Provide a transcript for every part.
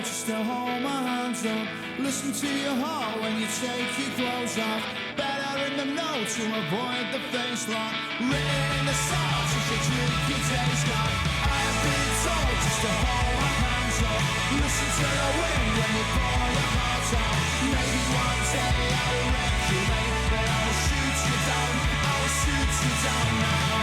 just to hold my hands up. Listen to your heart when you take your clothes off. Better in the know to avoid the face lock. Written in the stars as you drink your days gone. I have been told just to hold my hands up. Listen to the wind when you pour your heart out. Maybe one day I will wreck you, mate, but I will shoot you down. I will shoot you down now.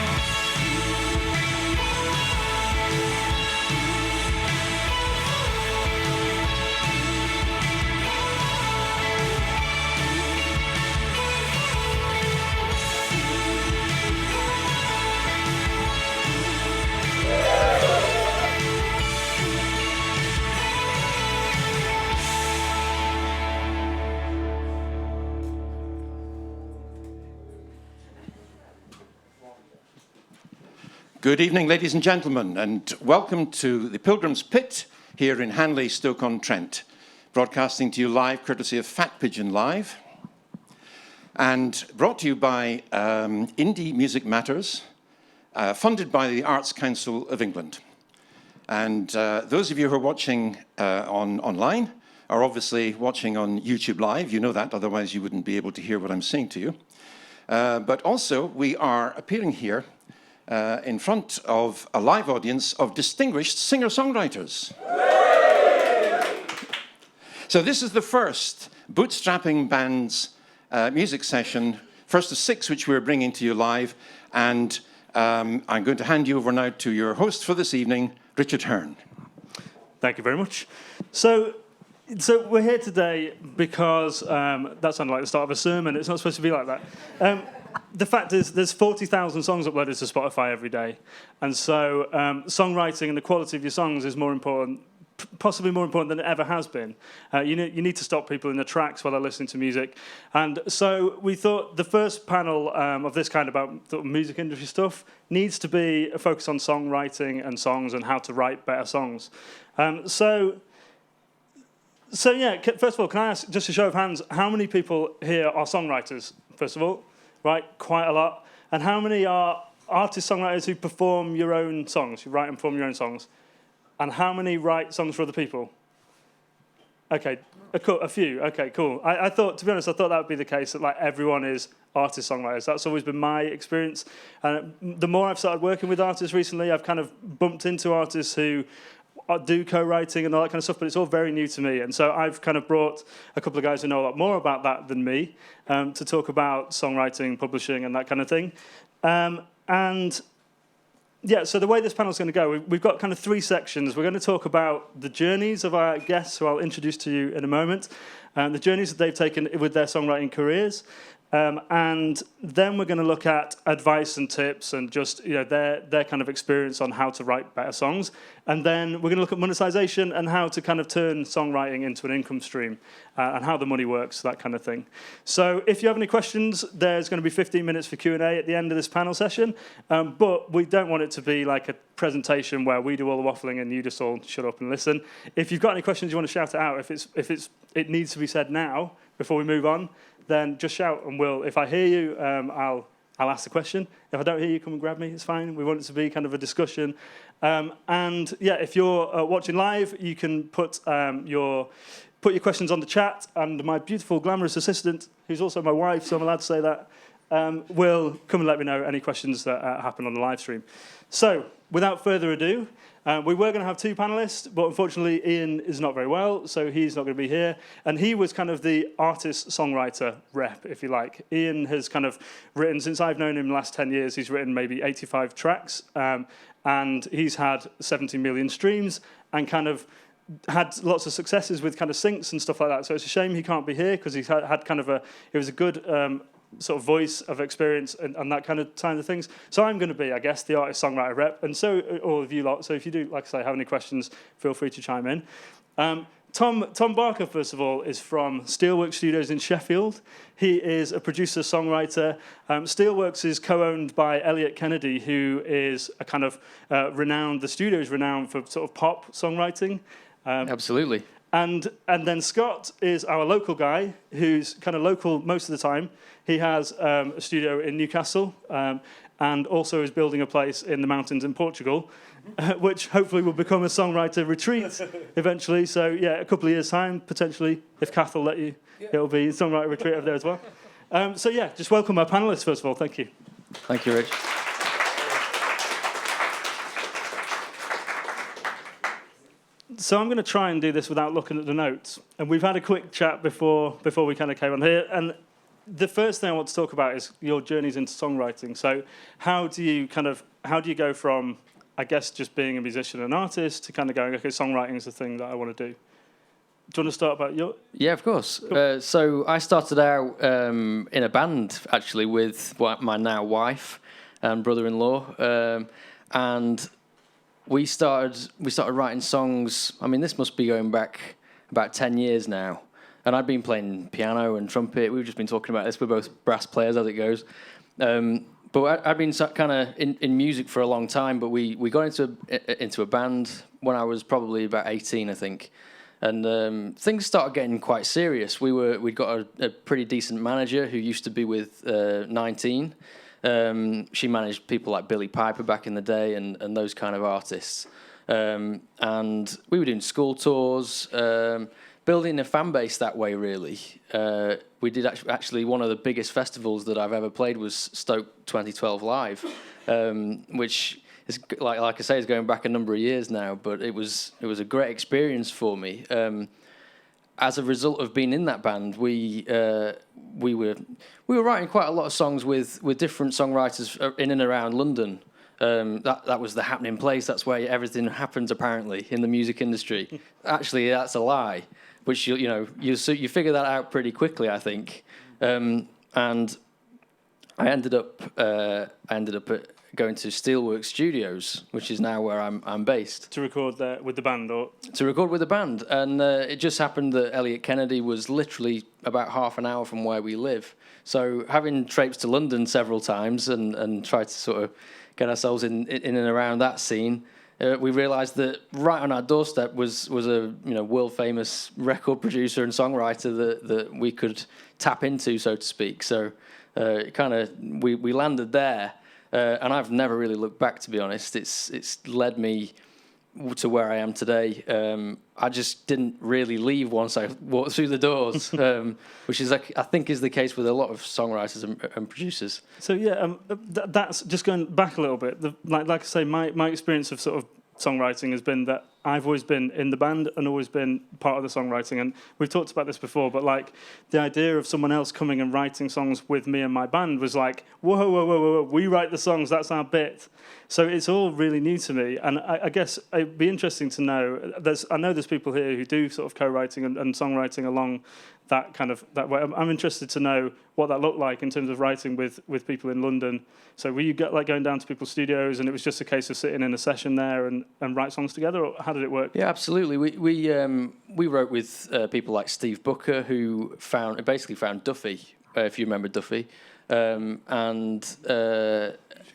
Good evening, ladies and gentlemen, and welcome to the Pilgrims Pit here in Hanley, Stoke-on-Trent, broadcasting to you live courtesy of Fat Pigeon Live, and brought to you by Indie Music Matters, funded by the Arts Council of England. And those of you who are watching online are obviously watching on YouTube Live. You know that, otherwise you wouldn't be able to hear what I'm saying to you. But also, we are appearing here in front of a live audience of distinguished singer-songwriters. So this is the first Bootstrapping Bands music session, first of 6 which we're bringing to you live, and I'm going to hand you over now to your host for this evening, Richard Hearn. Thank you very much. So we're here today because that sounded like the start of a sermon. It's not supposed to be like that. The fact is, there's 40,000 songs uploaded to Spotify every day. And so songwriting and the quality of your songs is more important, possibly more important than it ever has been. You need to stop people in their tracks while they're listening to music. And so we thought the first panel of this kind about music industry stuff needs to be a focus on songwriting and songs and how to write better songs. So yeah, first of all, can I ask, just a show of hands, how many people here are songwriters, first of all? Right, quite a lot. And how many are artist-songwriters who perform your own songs, you write and perform your own songs? And how many write songs for other people? Okay, a few. Okay, cool. I thought, to be honest, I thought that would be the case, that like everyone is artist-songwriters. That's always been my experience. And the more I've started working with artists recently, I've kind of bumped into artists who do co-writing and all that kind of stuff, but it's all very new to me. And so I've kind of brought a couple of guys who know a lot more about that than me to talk about songwriting, publishing, and that kind of thing. And yeah, so the way this panel's going to go, we've got kind of 3 sections. We're going to talk about the journeys of our guests, who I'll introduce to you in a moment, the journeys that they've taken with their songwriting careers. And then we're going to look at advice and tips and just their kind of experience on how to write better songs. And then we're going to look at monetization and how to kind of turn songwriting into an income stream and how the money works, that kind of thing. So if you have any questions, there's going to be 15 minutes for Q&A at the end of this panel session. But we don't want it to be like a presentation where we do all the waffling and you just all shut up and listen. If you've got any questions you want to shout it out, if it needs to be said now before we move on, then just shout and if I hear you, I'll ask the question. If I don't hear you, come and grab me, it's fine. We want it to be kind of a discussion. And yeah, if you're watching live, you can put your questions on the chat, and my beautiful, glamorous assistant, who's also my wife, so I'm allowed to say that, will come and let me know any questions that happen on the live stream. So, without further ado, we were going to have 2 panellists, but unfortunately Ian is not very well, so he's not going to be here. And he was kind of the artist-songwriter rep, if you like. Ian has kind of written, since I've known him the last 10 years, he's written maybe 85 tracks, and he's had 70 million streams, and kind of had lots of successes with kind of syncs and stuff like that. So it's a shame he can't be here, because he's had kind of it was a good sort of voice of experience and that kind of things. So I'm going to be, I guess, the artist-songwriter rep, and so all of you lot. So if you do, like I say, have any questions, feel free to chime in. Tom Barker, first of all, is from Steelworks Studios in Sheffield. He is a producer-songwriter. Steelworks is co-owned by Elliot Kennedy, who is a kind of renowned, the studio is renowned for sort of pop songwriting. Absolutely. And then Scott is our local guy, who's kind of local most of the time. He has a studio in Newcastle, and also is building a place in the mountains in Portugal, which hopefully will become a songwriter retreat eventually. So yeah, a couple of years' time, potentially, if Kath will let you, it'll be a songwriter retreat over there as well. So yeah, just welcome our panellists first of all. Thank you. Thank you, Rich. So I'm going to try and do this without looking at the notes. And we've had a quick chat before we kind of came on here. And the first thing I want to talk about is your journeys into songwriting. So how do you go from, I guess, just being a musician and artist to kind of going, okay, songwriting is the thing that I want to do? Do you want to start about your... Yeah, of course. Cool. So I started out in a band, actually, with my now wife and brother-in-law. And we started writing songs. I mean, this must be going back about 10 years now. And I'd been playing piano and trumpet. We've just been talking about this. We're both brass players, as it goes. But I'd been kind of in music for a long time. But we got into a band when I was probably about 18, I think. And things started getting quite serious. We'd got a pretty decent manager who used to be with 19. She managed people like Billy Piper back in the day and those kind of artists. And we were doing school tours, building a fan base that way, really. We did actually one of the biggest festivals that I've ever played was Stoke 2012 Live, which is, like I say, is going back a number of years now, but it was a great experience for me. As a result of being in that band, we were writing quite a lot of songs with different songwriters in and around London. That was the happening place. That's where everything happens, apparently, in the music industry. Actually, that's a lie, which you figure that out pretty quickly, I think. And I ended up going to Steelworks Studios, which is now where I'm based. To record there with the band, or? To record with the band. And it just happened that Elliot Kennedy was literally about half an hour from where we live. So having traipsed to London several times and tried to sort of get ourselves in and around that scene, we realised that right on our doorstep was a world-famous record producer and songwriter that we could tap into, so to speak. So we landed there. And I've never really looked back, to be honest. It's led me to where I am today. I just didn't really leave once I walked through the doors, which is I think is the case with a lot of songwriters and producers. So yeah, that's just going back a little bit. Like I say, my experience of sort of songwriting has been that I've always been in the band and always been part of the songwriting. And we've talked about this before, but like the idea of someone else coming and writing songs with me and my band was like, whoa, we write the songs, that's our bit. So it's all really new to me. And I guess it'd be interesting to know, I know there's people here who do sort of co-writing and songwriting along that way. I'm interested to know what that looked like in terms of writing with people in London. So were you going down to people's studios and it was just a case of sitting in a session there and write songs together, or how did it work? Yeah, absolutely. We wrote with people like Steve Booker, who basically found Duffy, if you remember Duffy, and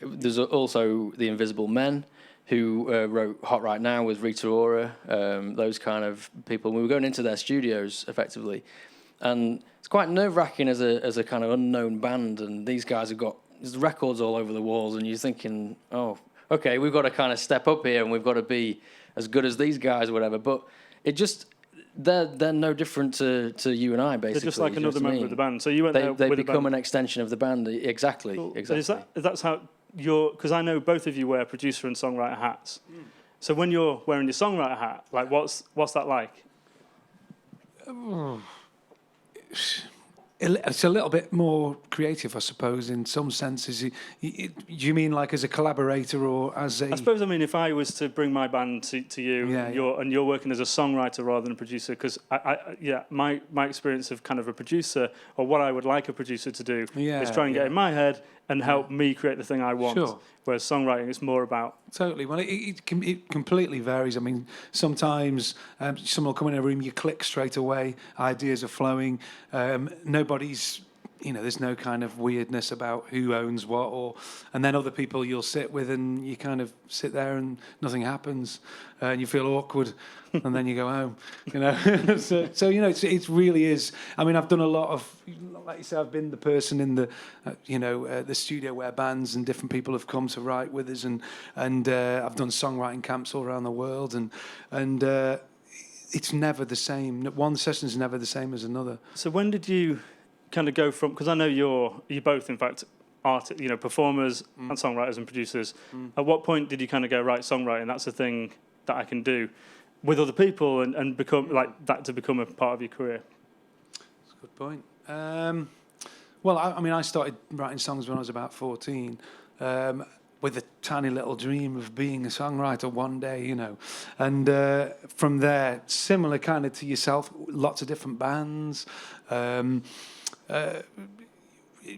there's also the Invisible Men, who wrote Hot Right Now with Rita Ora, those kind of people. We were going into their studios effectively, and it's quite nerve-wracking as a kind of unknown band, and these guys have got records all over the walls, and you're thinking, oh, okay, we've got to kind of step up here, and we've got to be as good as these guys or whatever. But it just they're no different to you and I, basically. They're just like another member of the band. So you went there with they become an extension of the band. Exactly. Cool. Exactly. That's how because I know both of you wear producer and songwriter hats. So when you're wearing your songwriter hat, like what's that like? It's a little bit more creative, I suppose, in some senses. Do you mean like as a collaborator or as a... I suppose, if I was to bring my band to you, and you're working as a songwriter rather than a producer, because my experience of kind of a producer, or what I would like a producer to do, is try and get in my head and help me create the thing I want. Sure. Whereas songwriting is more about... Totally. Well, it completely varies. Sometimes someone will come in a room, you click straight away, ideas are flowing, nobody's there's no kind of weirdness about who owns what, and then other people you'll sit with and you kind of sit there and nothing happens, and you feel awkward, and then you go home, So it really is. I mean, I've done a lot of, like you say, I've been the person in the, the studio where bands and different people have come to write with us, and I've done songwriting camps all around the world, and it's never the same. One session is never the same as another. So when did you kind of go from, because I know you're both in fact performers and songwriters and producers. At what point did you kind of go, right, songwriting, that's a thing that I can do with other people and become like that to become a part of your career? That's a good point. Well, I started writing songs when I was about 14, with a tiny little dream of being a songwriter one day, and from there, similar kind of to yourself, lots of different bands.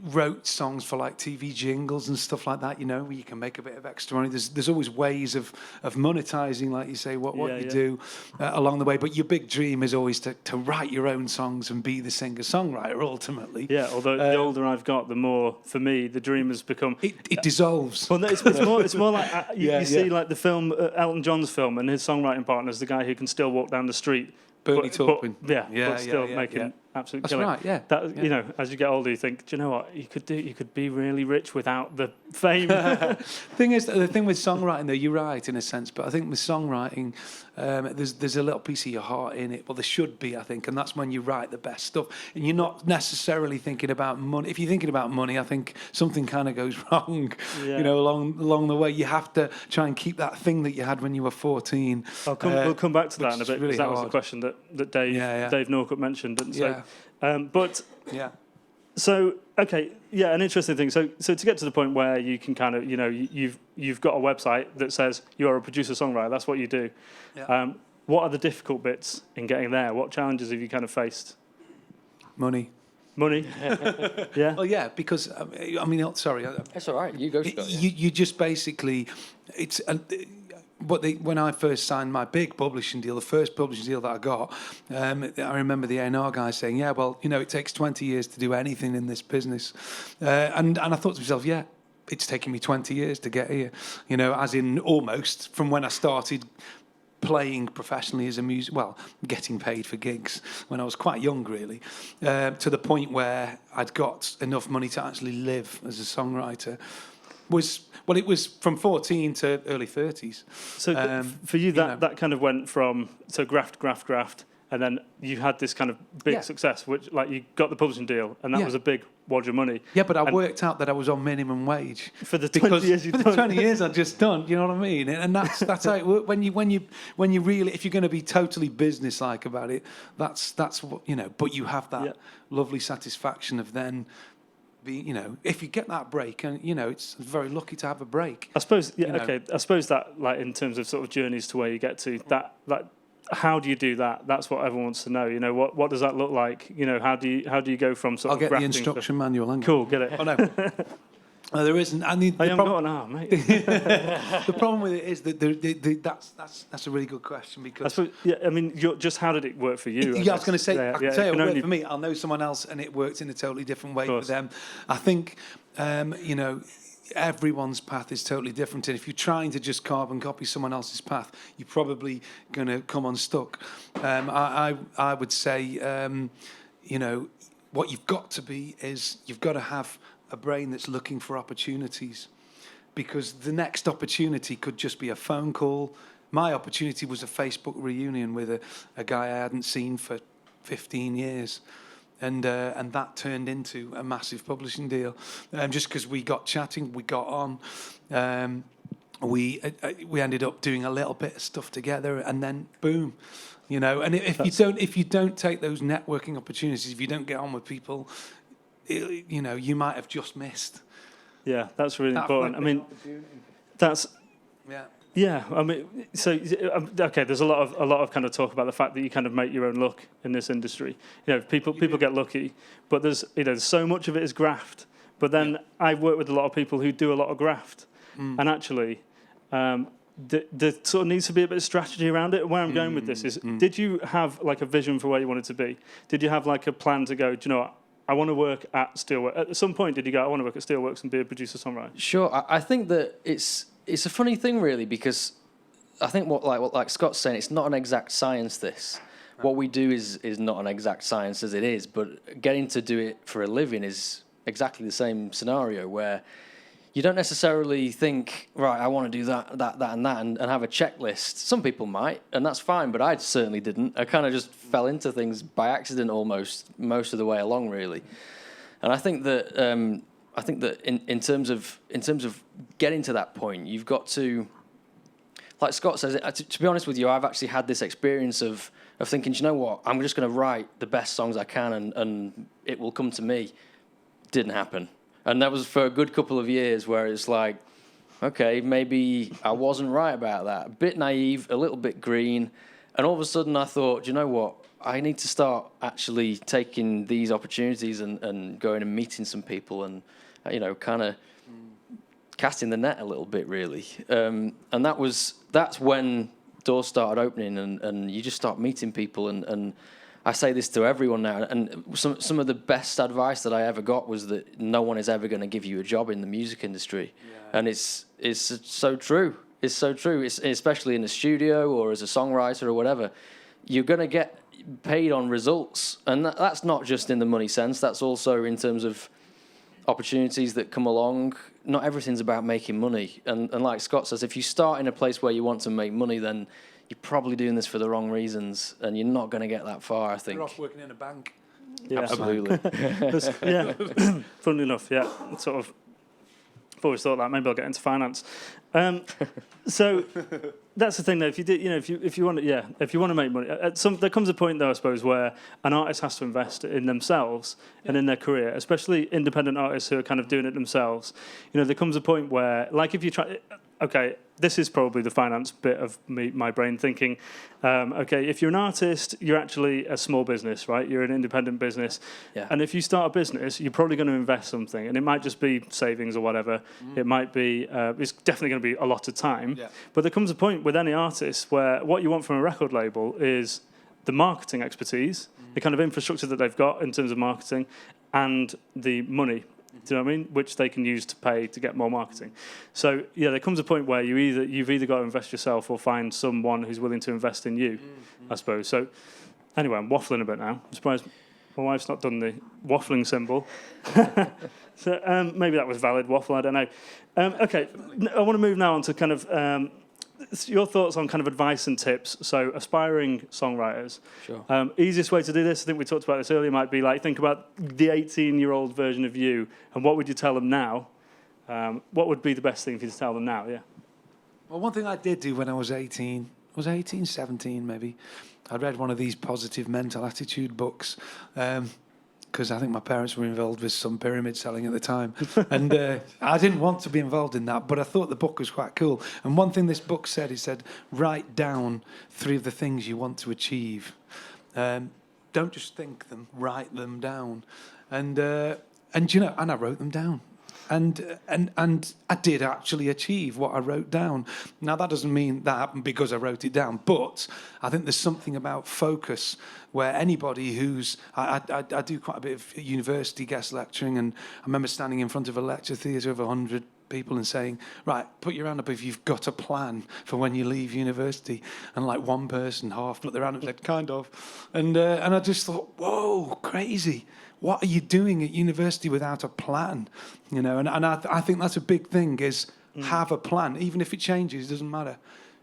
Wrote songs for like TV jingles and stuff like that, where you can make a bit of extra money. There's always ways of monetizing, like you say, what you do along the way. But your big dream is always to write your own songs and be the singer-songwriter ultimately. Yeah, although the older I've got, the more, for me, the dream has become... It dissolves. Well, no, it's more like you see like the film, Elton John's film, and his songwriting partner is the guy who can still walk down the street. Bernie Taupin. But still making absolute killing. That's right, That, as you get older, you think, do you know what, you could be really rich without the fame. The thing with songwriting, though, you're right in a sense, but I think with songwriting, there's a little piece of your heart in it. Well, there should be, I think, and that's when you write the best stuff. And you're not necessarily thinking about money. If you're thinking about money, I think something kind of goes wrong, along the way. You have to try and keep that thing that you had when you were 14. We'll come back to that in a bit, really because that was hard. a question that Dave Norcutt mentioned. And so, Yeah. So, okay, an interesting thing. So to get to the point where you can kind of, you've got a website that says you are a producer-songwriter, that's what you do. Yeah. What are the difficult bits in getting there? What challenges have you kind of faced? Money. Yeah. Well, yeah, because, sorry. That's all right. You go, Scott. You just basically, when I first signed my big publishing deal, the first publishing deal that I got, I remember the A&R guy saying, yeah, well, it takes 20 years to do anything in this business. And I thought to myself, yeah, it's taken me 20 years to get here, as in almost from when I started playing professionally as a getting paid for gigs when I was quite young, really, to the point where I'd got enough money to actually live as a songwriter. It was from 14 to early 30s. So for you, that kind of went from graft, and then you had this kind of big success, which like you got the publishing deal, and that was a big wad of money. Yeah, but I worked out that I was on minimum wage for the 20 years you've done. For the 20 years I'd just done. You know what I mean? And that's how it works. When you really, if you're going to be totally businesslike about it, that's what But you have that lovely satisfaction of then. If you get that break, and it's very lucky to have a break. I suppose, I suppose that, like, in terms of sort of journeys to where you get to that, like, how do you do that? That's what everyone wants to know. What does that look like? How do you go from sort of? I'll get the instruction manual. Cool, get it. Oh no. No, there isn't. I mean, I haven't got an arm, mate. The problem with it is that that's a really good question because. I suppose, how did it work for you? I was going to say, I can tell you it worked for me. I'll know someone else, and it worked in a totally different way for them. I think, everyone's path is totally different, and if you're trying to just carbon copy someone else's path, you're probably going to come unstuck. I would say, what you've got to be is you've got to have a brain that's looking for opportunities, because the next opportunity could just be a phone call. My opportunity was a Facebook reunion with a guy I hadn't seen for 15 years. And that turned into a massive publishing deal, just because we got chatting, we got on, we ended up doing a little bit of stuff together, and then boom, And if you don't take those networking opportunities, if you don't get on with people, you might have just missed. Yeah, that's really important. I mean, that's yeah. Yeah, I mean, so okay. There's a lot of kind of talk about the fact that you kind of make your own luck in this industry. People get lucky, but there's so much of it is graft. But then I've worked with a lot of people who do a lot of graft, and actually, there sort of needs to be a bit of strategy around it. Where I'm going with this is, did you have like a vision for where you wanted to be? Did you have like a plan to go? Do you know what? I want to work at Steelworks. At some point, did you go, I want to work at Steelworks and be a producer-songwriter? Sure. I think that it's a funny thing, really, because I think what like Scott's saying, it's not an exact science, this. What we do is not an exact science as it is, but getting to do it for a living is exactly the same scenario where you don't necessarily think, right, I want to do that, and that, and have a checklist. Some people might, and that's fine, but I certainly didn't. I kind of just fell into things by accident almost, most of the way along, really. And I think that in terms of getting to that point, you've got to, like Scott says, to be honest with you, I've actually had this experience of thinking, do you know what, I'm just going to write the best songs I can, and it will come to me. Didn't happen. And that was for a good couple of years where it's like, okay, maybe I wasn't right about that. A bit naive, a little bit green. And all of a sudden I thought, do you know what? I need to start actually taking these opportunities and going and meeting some people and, kind of casting the net a little bit, really. And that's when doors started opening and you just start meeting people and I say this to everyone now, and some of the best advice that I ever got was that no one is ever going to give you a job in the music industry, and it's so true. It's so true. It's especially in the studio or as a songwriter or whatever. You're going to get paid on results, and that's not just in the money sense. That's also in terms of opportunities that come along. Not everything's about making money, and like Scott says, if you start in a place where you want to make money, then you're probably doing this for the wrong reasons, and you're not going to get that far, I think. You're off working in a bank. Yeah. Absolutely. Yeah. Funnily enough, yeah. Sort of. I've always thought that maybe I'll get into finance. So that's the thing, though. If you did, if you want to make money, there comes a point, though, I suppose, where an artist has to invest in themselves and in their career, especially independent artists who are kind of doing it themselves. There comes a point where, like, if you try. Okay, this is probably the finance bit of my brain thinking, okay, if you're an artist, you're actually a small business, right? You're an independent business. Yeah. And if you start a business, you're probably going to invest something. And it might just be savings or whatever. It might be, it's definitely going to be a lot of time. Yeah. But there comes a point with any artist where what you want from a record label is the marketing expertise, the kind of infrastructure that they've got in terms of marketing, and the money. Do you know what I mean? Which they can use to pay to get more marketing. So there comes a point where you've either got to invest yourself or find someone who's willing to invest in you, I suppose. So anyway, I'm waffling a bit now. I'm surprised my wife's not done the waffling symbol. So maybe that was valid waffle. I don't know. Okay, I want to move now on to kind of your thoughts on kind of advice and tips. So aspiring songwriters. Sure. Easiest way to do this, I think we talked about this earlier, might be like think about the 18-year-old version of you and what would you tell them now? What would be the best thing for you to tell them now? Yeah. Well, one thing I did do when I was 17 maybe, I read one of these positive mental attitude books because I think my parents were involved with some pyramid selling at the time. And I didn't want to be involved in that, but I thought the book was quite cool. And one thing this book said, it said, write down 3 of the things you want to achieve. Don't just think them, write them down. And I wrote them down. And I did actually achieve what I wrote down. Now, that doesn't mean that happened because I wrote it down, but I think there's something about focus where anybody who's... I do quite a bit of university guest lecturing, and I remember standing in front of a lecture theatre of 100 people and saying, right, put your hand up if you've got a plan for when you leave university. And like one person half put their hand up and said, kind of. And I just thought, whoa, crazy. What are you doing at university without a plan? And I think that's a big thing is have a plan. Even if it changes, it doesn't matter.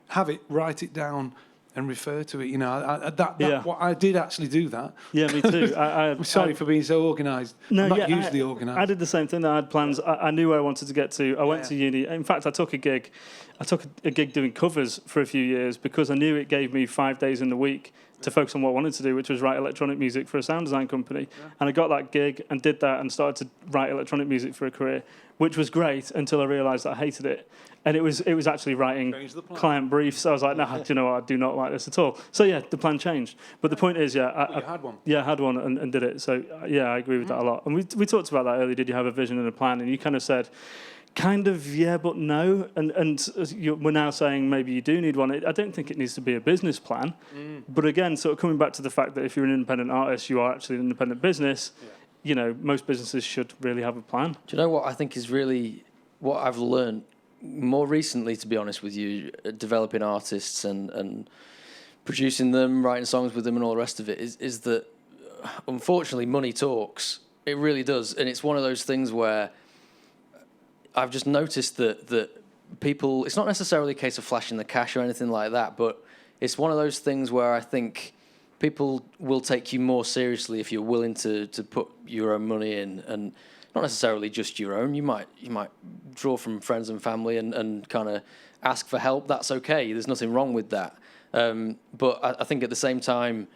Have it, write it down and refer to it. What I did actually do that. Yeah, me too. I'm sorry for being so organised. No, I'm not usually organised. I did the same thing. I had plans. I knew where I wanted to get to. I went to uni. In fact, I took a gig. Doing covers for a few years because I knew it gave me 5 days in the week to focus on what I wanted to do, which was write electronic music for a sound design company. Yeah. And I got that gig and did that and started to write electronic music for a career, which was great until I realised that I hated it. And it was actually writing client briefs. I was like, no, do you know what? I do not like this at all. So, the plan changed. But the point is, you had one. Yeah, I had one and did it. So, I agree with that a lot. And we talked about that earlier. Did you have a vision and a plan? And you kind of said... kind of, yeah, but no. And we're now saying maybe you do need one. I don't think it needs to be a business plan. But again, sort of coming back to the fact that if you're an independent artist, you are actually an independent business. most businesses should really have a plan. Do you know what I think is really what I've learned more recently, to be honest with you, developing artists and producing them, writing songs with them and all the rest of it, is that unfortunately money talks. It really does. And it's one of those things where I've just noticed that people, it's not necessarily a case of flashing the cash or anything like that, but it's one of those things where I think people will take you more seriously if you're willing to put your own money in, and not necessarily just your own. You might draw from friends and family and kind of ask for help. That's okay. There's nothing wrong with that. But I think at the same time,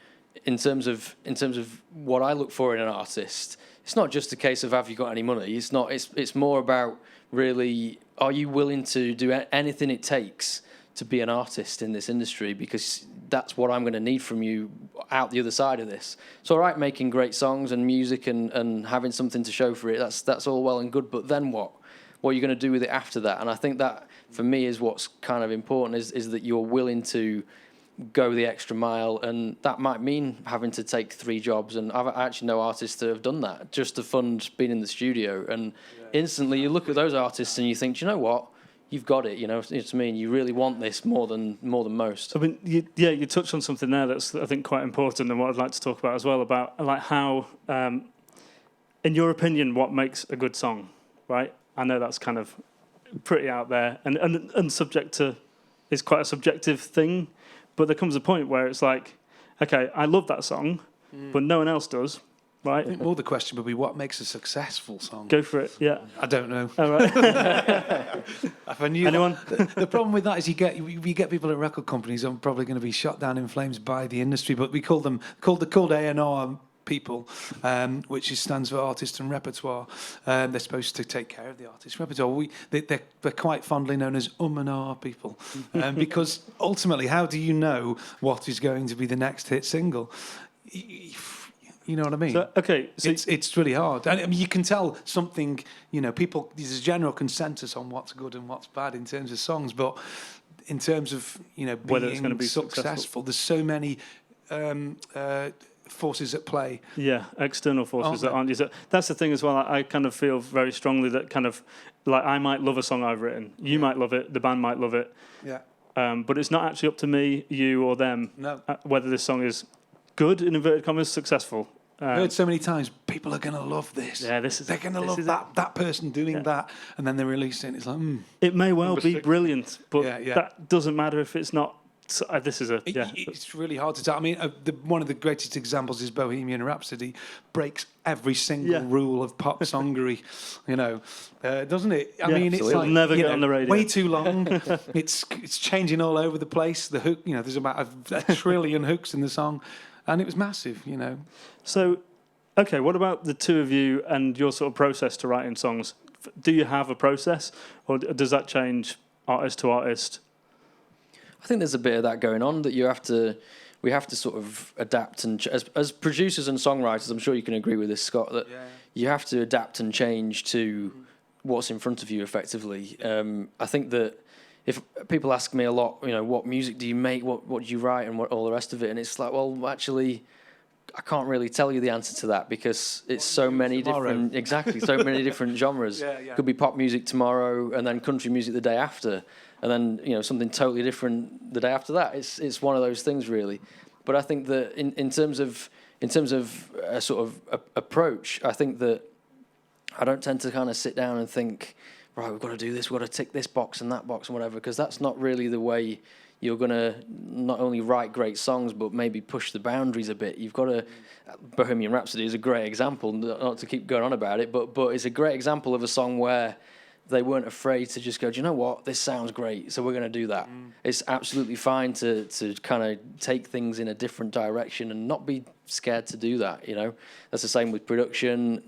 in terms of what I look for in an artist, it's not just a case of have you got any money. It's more about really, are you willing to do anything it takes to be an artist in this industry, because that's what I'm going to need from you out the other side of this. It's all right making great songs and music and having something to show for it. That's all well and good, but then what? What are you going to do with it after that? And I think that, for me, is what's kind of important, is that you're willing to go the extra mile, and that might mean having to take 3 jobs. And I actually know artists that have done that just to fund being in the studio. And instantly you look at those artists and you think, do you know what? You've got it, It's me, and you really want this more than most. I mean, you touched on something there that's, I think, quite important, and what I'd like to talk about as well, about like how, in your opinion, what makes a good song, right? I know that's kind of pretty out there and subject to, it's quite a subjective thing, but there comes a point where it's like, okay, I love that song, but no one else does. Right. I think more the question would be, what makes a successful song? Go for it. Yeah. I don't know. All right. If I knew Anyone? The problem with that is you get people at record companies who are probably going to be shot down in flames by the industry, but we call them called A&R people, which stands for artist and repertoire. They're supposed to take care of the artist's repertoire. They're quite fondly known as and R people, because ultimately, how do you know what is going to be the next hit single? You know what I mean? So It's really hard. And I mean, you can tell something, people, there's a general consensus on what's good and what's bad in terms of songs, but in terms of, whether it's going to be successful, there's so many forces at play. Yeah, external forces that aren't. That's the thing as well. I kind of feel very strongly that kind of, like, I might love a song I've written. You might love it. The band might love it. Yeah. But it's not actually up to me, you, or them, whether this song is good, in inverted commas, successful. I've heard so many times, people are going to love this. Yeah, they're going to love that person doing that, and then they release it, and it's like, It may well be brilliant, but that doesn't matter if it's not. It's really hard to tell. I mean, one of the greatest examples is Bohemian Rhapsody. Breaks every single rule of pop songery, doesn't it? I mean, it's like, never get on the radio. Way too long. It's changing all over the place. The hook, there's about a trillion hooks in the song, and it was massive, So, okay, what about the two of you and your sort of process to writing songs? Do you have a process, or does that change artist to artist? I think there's a bit of that going on, that we have to sort of adapt, and as producers and songwriters, I'm sure you can agree with this, Scott, that you have to adapt and change to what's in front of you effectively. I think that if people ask me a lot, what music do you make, what do you write, and all the rest of it, and it's like, well, actually, I can't really tell you the answer to that, because it's so many different genres. Could be pop music tomorrow, and then country music the day after, and then something totally different the day after that. It's one of those things, really. But I think that in terms of a sort of approach, I think that I don't tend to kind of sit down and think, right, we've got to do this, we've got to tick this box and that box and whatever, because that's not really the way you're going to not only write great songs, but maybe push the boundaries a bit. You've got to... Bohemian Rhapsody is a great example, not to keep going on about it, but it's a great example of a song where they weren't afraid to just go, do you know what, this sounds great, so we're going to do that. It's absolutely fine to kind of take things in a different direction and not be scared to do that, That's the same with production,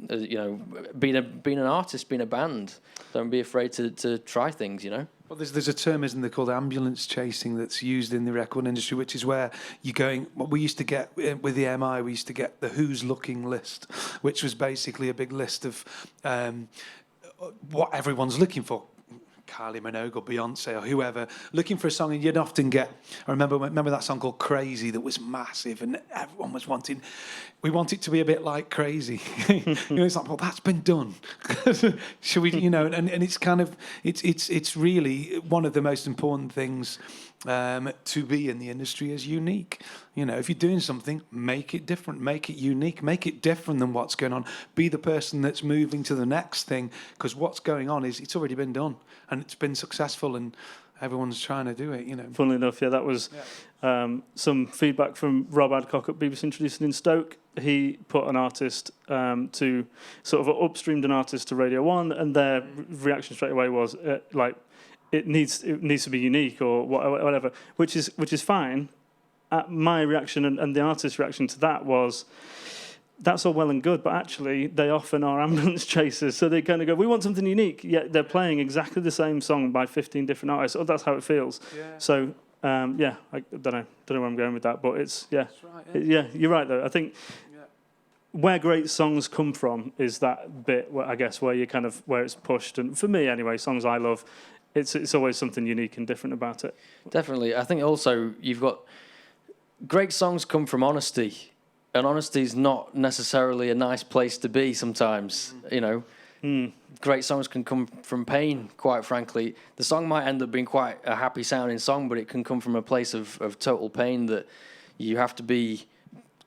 being an artist, being a band. Don't be afraid to try things, Well, there's a term, isn't there, called ambulance chasing, that's used in the record industry, which is where you're going. What we used to get with the MI, we used to get the Who's Looking list, which was basically a big list of what everyone's looking for. Kylie Minogue or Beyonce or whoever, looking for a song, and you'd often get, I remember that song called Crazy that was massive, and everyone was we want it to be a bit like Crazy. It's like, well, that's been done. Should we, and it's kind of, it's really one of the most important things to be in the industry is unique. If you're doing something, make it different, make it unique, make it different than what's going on. Be the person that's moving to the next thing, because what's going on is it's already been done and it's been successful and everyone's trying to do it. Funnily enough, that was some feedback from Rob Adcock at BBC Introducing in Stoke. He put an artist to sort of upstreamed an artist to Radio 1, and their reaction straight away was it needs to be unique or whatever, which is fine. My reaction and the artist's reaction to that was, that's all well and good, but actually they often are ambulance chasers. So they kind of go, we want something unique, yet they're playing exactly the same song by 15 different artists. Oh, that's how it feels. Yeah. So, I don't know where I'm going with that, but it's, yeah. That's right, yeah. You're right, though. I think where great songs come from is that bit, where, I guess, where it's pushed. And for me, anyway, songs I love, it's always something unique and different about it. Definitely. I think also you've got great songs come from honesty, and honesty is not necessarily a nice place to be sometimes. Great songs can come from pain, quite frankly. The song might end up being quite a happy sounding song, but it can come from a place of total pain that you have to be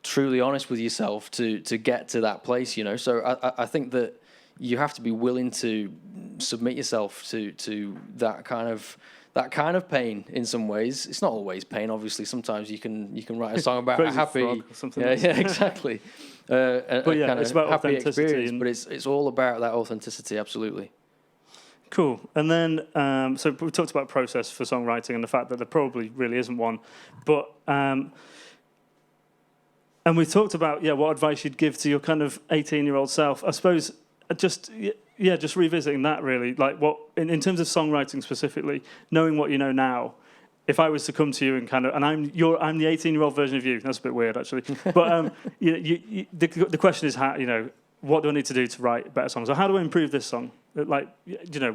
truly honest with yourself to get to that place, So I think that you have to be willing to submit yourself to that kind of pain in some ways. It's not always pain, obviously. Sometimes you can write a song about a happy, or something exactly. It's about happy experience, but it's all about that authenticity, absolutely. Cool. And then, so we talked about process for songwriting and the fact that there probably really isn't one, but and we talked about what advice you'd give to your kind of 18-year-old self. I suppose just revisiting that really, like what in terms of songwriting specifically, knowing what you know now. If I was to come to you and I'm the 18-year-old version of you. That's a bit weird actually, but the question is how what do I need to do to write better songs, or how do I improve this song? Like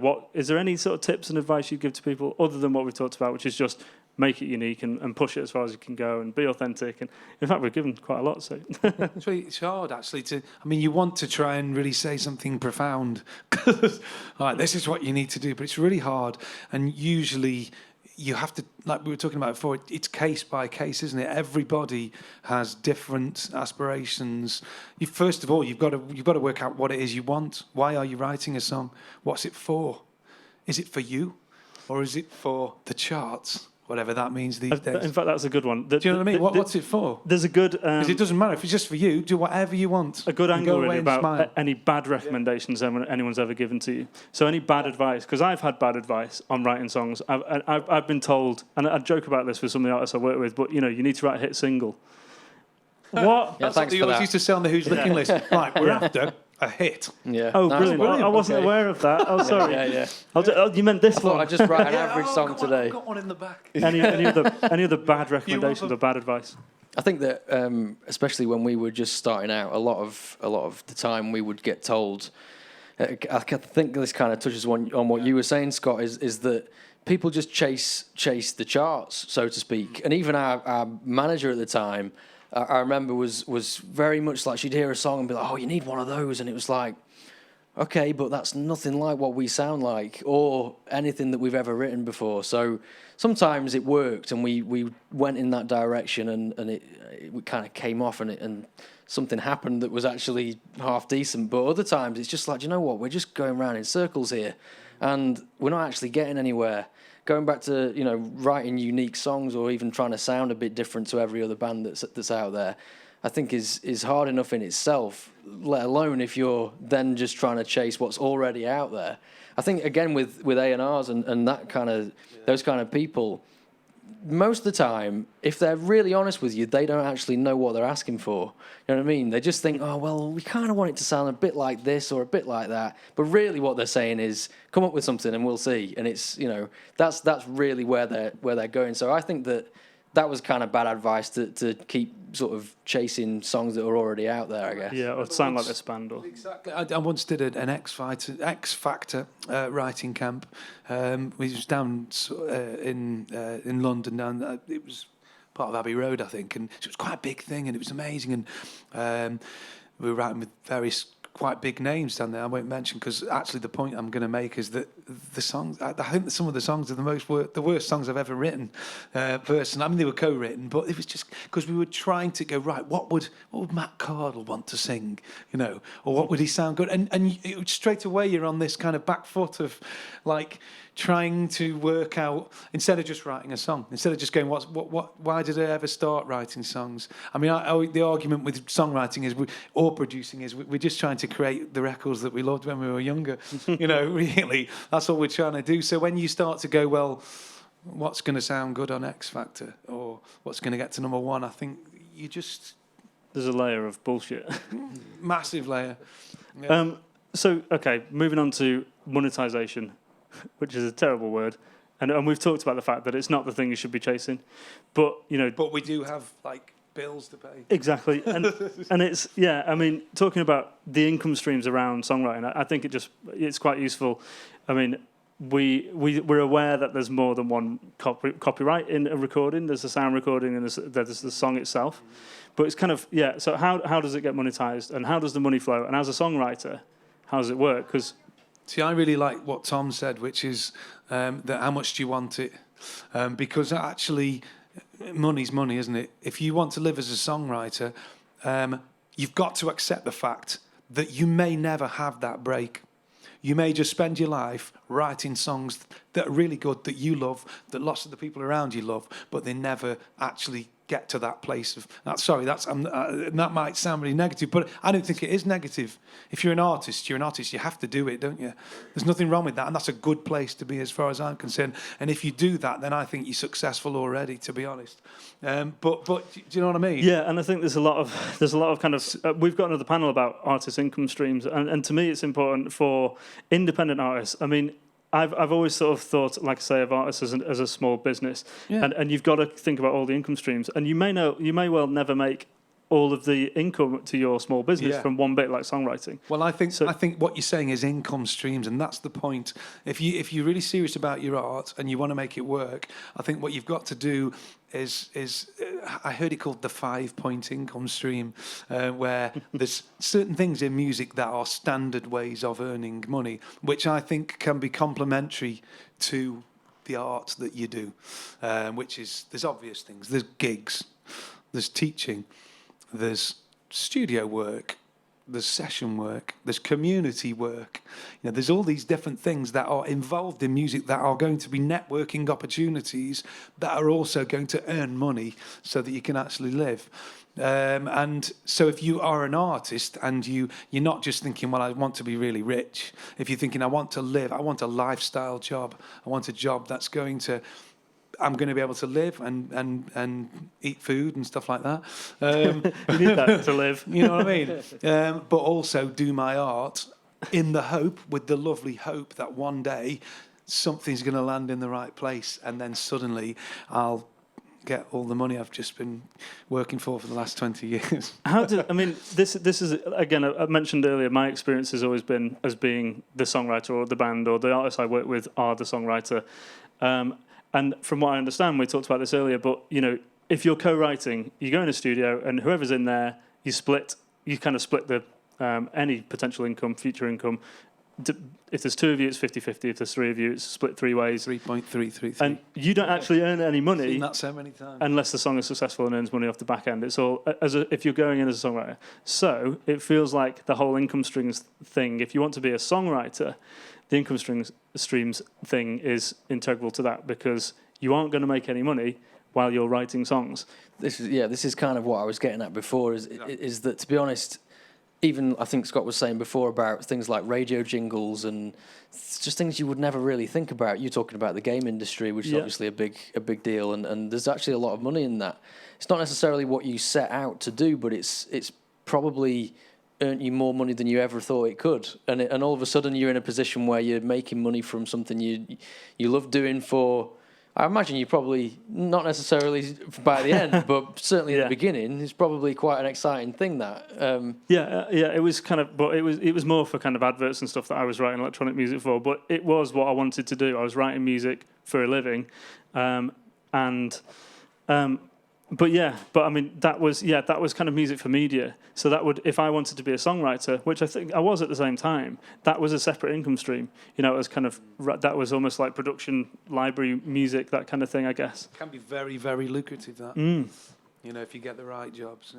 what is there any sort of tips and advice you give to people other than what we talked about, which is just make it unique and push it as far as you can go and be authentic. And in fact, we've given quite a lot. So it's hard actually you want to try and really say something profound. Like, this is what you need to do, but it's really hard. And usually you have to, like we were talking about before, it's case by case, isn't it? Everybody has different aspirations. First of all, you've got to work out what it is you want. Why are you writing a song? What's it for? Is it for you, or is it for the charts? Whatever that means these days. In fact, that's a good one. Do you know what I mean? What's it for? There's a good... Because it doesn't matter. If it's just for you, do whatever you want. A good angle really about any bad recommendations anyone's ever given to you. So any bad advice, because I've had bad advice on writing songs. I've been told, and I joke about this with some of the artists I work with, but you need to write a hit single. What? That's what they always used to say on the Who's Looking list. Right, we're after a hit. Yeah. Oh, brilliant. I wasn't aware of that. Oh, sorry. You meant this one. I just write an average song today. I've got one in the back. Any other bad recommendations or bad advice? I think that especially when we were just starting out, a lot of the time we would get told. I think this kind of touches on what you were saying, Scott. Is that people just chase the charts, so to speak, and even our manager at the time. I remember was very much like she'd hear a song and be like, oh, you need one of those. And it was like, okay, but that's nothing like what we sound like or anything that we've ever written before. So sometimes it worked and we went in that direction and it kind of came off and something happened that was actually half decent. But other times it's just like, you know what, we're just going around in circles here and we're not actually getting anywhere. Going back to writing unique songs or even trying to sound a bit different to every other band that's out there, I think is hard enough in itself. Let alone if you're then just trying to chase what's already out there. I think again with A&Rs and that kind of those kind of people, most of the time, if they're really honest with you, they don't actually know what they're asking for. You know what I mean? They just think, oh, well, we kind of want it to sound a bit like this or a bit like that. But really what they're saying is, come up with something and we'll see. And it's, that's really where they're going. So I think that that was kind of bad advice to keep sort of chasing songs that are already out there, I guess. Yeah, or sound like this band. Or Exactly. I once did an X Factor writing camp. We was down in London. It was part of Abbey Road, I think, and so it was quite a big thing, and it was amazing. And we were writing with various quite big names down there. I won't mention, because actually the point I'm going to make is that the songs, I think that some of the songs are the worst songs I've ever written. Personally, I mean, they were co-written, but it was just because we were trying to go, right, what would Matt Cardle want to sing, or what would he sound good? And straight away you're on this kind of back foot of like trying to work out, instead of just writing a song, instead of just going, why did I ever start writing songs? I mean, the argument with songwriting is, or producing is, we're just trying to create the records that we loved when we were younger. Really, that's all we're trying to do. So when you start to go, well, what's going to sound good on X Factor, or what's going to get to number one, I think you just... There's a layer of bullshit. Massive layer. Yeah. So, okay, moving on to monetization, which is a terrible word. And we've talked about the fact that it's not the thing you should be chasing. But, But we do have, like, bills to pay. Exactly. And it's, yeah, I mean, talking about the income streams around songwriting, I think it's quite useful. I mean, we're aware that there's more than one copyright in a recording. There's the sound recording and there's the song itself. But it's kind of, yeah, so how does it get monetized, and how does the money flow? And as a songwriter, how does it work? Because... See, I really like what Tom said, which is that how much do you want it? Because actually, money's money, isn't it? If you want to live as a songwriter, you've got to accept the fact that you may never have that break. You may just spend your life writing songs that are really good, that you love, that lots of the people around you love, but they never actually get to that place of... that might sound really negative, but I don't think it is negative. If you're an artist, you have to do it, don't you? There's nothing wrong with that, and that's a good place to be as far as I'm concerned. And if you do that, then I think you're successful already, to be honest. But do you know what I mean? Yeah, and I think there's a lot of kind of... we've got another panel about artist income streams, and to me it's important for independent artists. I mean, I've always sort of thought, like I say, of artists as a small business, and you've got to think about all the income streams, and you may well never make all of the income to your small business from one bit, like songwriting. Well, I think what you're saying is income streams, and that's the point. If you're really serious about your art and you want to make it work, I think what you've got to do is I heard it called the 5-point income stream, where there's certain things in music that are standard ways of earning money, which I think can be complementary to the art that you do, which is, there's obvious things. There's gigs, there's teaching, there's studio work, there's session work, there's community work. There's all these different things that are involved in music that are going to be networking opportunities that are also going to earn money so that you can actually live. And so if you are an artist and you're not just thinking, well, I want to be really rich. If you're thinking, I want to live, I want a lifestyle job. I want a job that's I'm going to be able to live and eat food and stuff like that. You need that to live. You know what I mean? But also do my art in the hope, with the lovely hope that one day something's going to land in the right place, and then suddenly I'll get all the money I've just been working for the last 20 years. This is, again, I mentioned earlier, my experience has always been as being the songwriter or the band or the artists I work with are the songwriter. And from what I understand, we talked about this earlier, but, if you're co-writing, you go in a studio and whoever's in there, you kind of split the any potential income, future income. If there's 2 of you, it's 50-50. If there's 3 of you, it's split 3 ways. 3.333. And you don't actually earn any money. I've seen that so many times. Unless the song is successful and earns money off the back end. It's all if you're going in as a songwriter. So it feels like the whole income streams thing, if you want to be a songwriter, the income streams thing is integral to that, because you aren't going to make any money while you're writing songs. This is kind of what I was getting at before, is that, to be honest, even I think Scott was saying before about things like radio jingles and just things you would never really think about. You're talking about the game industry, which is obviously a big deal, and there's actually a lot of money in that. It's not necessarily what you set out to do, but it's probably earned you more money than you ever thought it could, and all of a sudden you're in a position where you're making money from something you love doing for I imagine you probably, not necessarily by the end, but certainly at the beginning, it's probably quite an exciting thing that. It was kind of, but it was more for kind of adverts and stuff that I was writing electronic music for. But it was what I wanted to do. I was writing music for a living, but I mean that was kind of music for media. So that would, if I wanted to be a songwriter, which I think I was at the same time, that was a separate income stream. You know, it was kind of, that was almost like production, library music, that kind of thing, I guess. It can be very, very lucrative, that. You know, if you get the right jobs,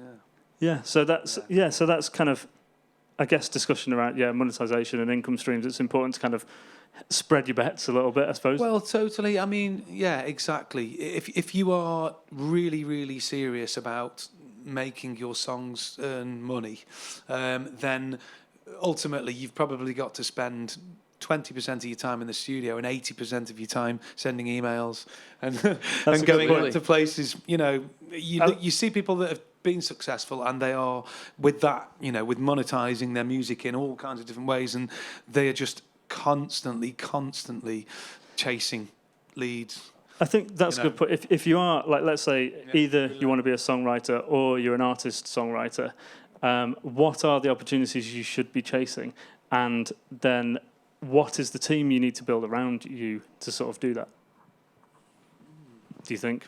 So that's kind of, I guess, discussion around monetization and income streams. It's important to kind of spread your bets a little bit, I suppose. Well, totally. I mean, yeah, exactly. If you are really, really serious about making your songs earn money, then ultimately you've probably got to spend 20% of your time in the studio and 80% of your time sending emails and going out to places. You know, you see people that have been successful and they are with that, you know, with monetizing their music in all kinds of different ways, and they are just constantly chasing leads. I think that's good. If you are, like, let's say, either you want to be a songwriter or you're an artist-songwriter, what are the opportunities you should be chasing? And then what is the team you need to build around you to sort of do that? Do you think?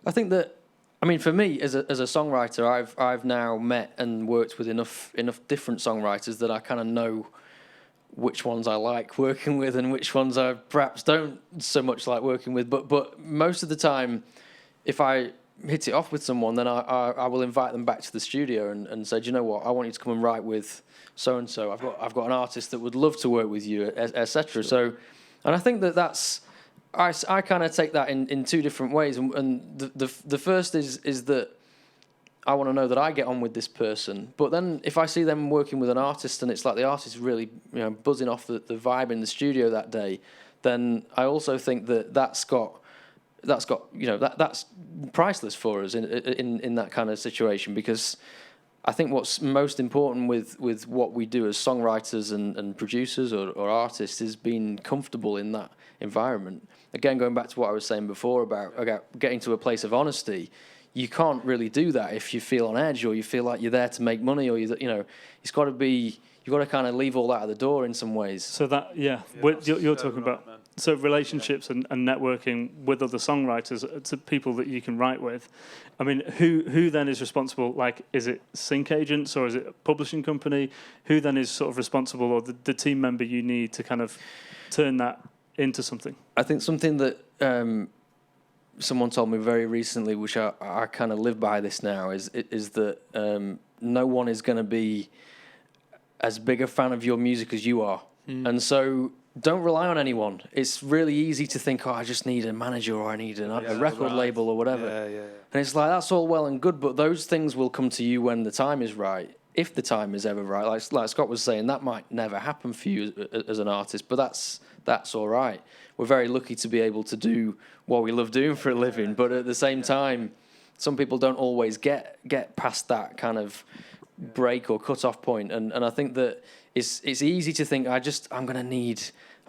I think that, I mean, for me, as a songwriter, I've now met and worked with enough different songwriters that I kind of know which ones I like working with and which ones I perhaps don't so much like working with. But most of the time, if I hit it off with someone, then I will invite them back to the studio and say, do you know what, I want you to come and write with so-and-so. I've got an artist that would love to work with you, etc. So, and I think that's, I kind of take that in two different ways. And the first is that I want to know that I get on with this person. But then if I see them working with an artist and it's like the artist is really, you know, buzzing off the vibe in the studio that day, then I also think that's priceless for us in that kind of situation, because I think what's most important with what we do as songwriters and producers or artists is being comfortable in that environment. Again, going back to what I was saying before about getting to a place of honesty, you can't really do that if you feel on edge or you feel like you're there to make money, or it's got to be, you've got to kind of leave all that at the door in some ways. So that, you're talking about, so relationships and networking with other songwriters, to people that you can write with. I mean, who then is responsible? Like, is it sync agents or is it a publishing company? Who then is sort of responsible, or the team member you need to kind of turn that into something? I think something that someone told me very recently, which I kind of live by this now, is that no one is going to be as big a fan of your music as you are. And so don't rely on anyone. It's really easy to think, I just need a manager, or I need a record label or whatever. And it's like, that's all well and good, but those things will come to you when the time is right, if the time is ever right. Like Scott was saying, that might never happen for you as an artist, but that's all right. We're very lucky to be able to do what we love doing for a living, but at the same time, some people don't always get past that kind of break or cut-off point. And I think that it's easy to think, I'm going to need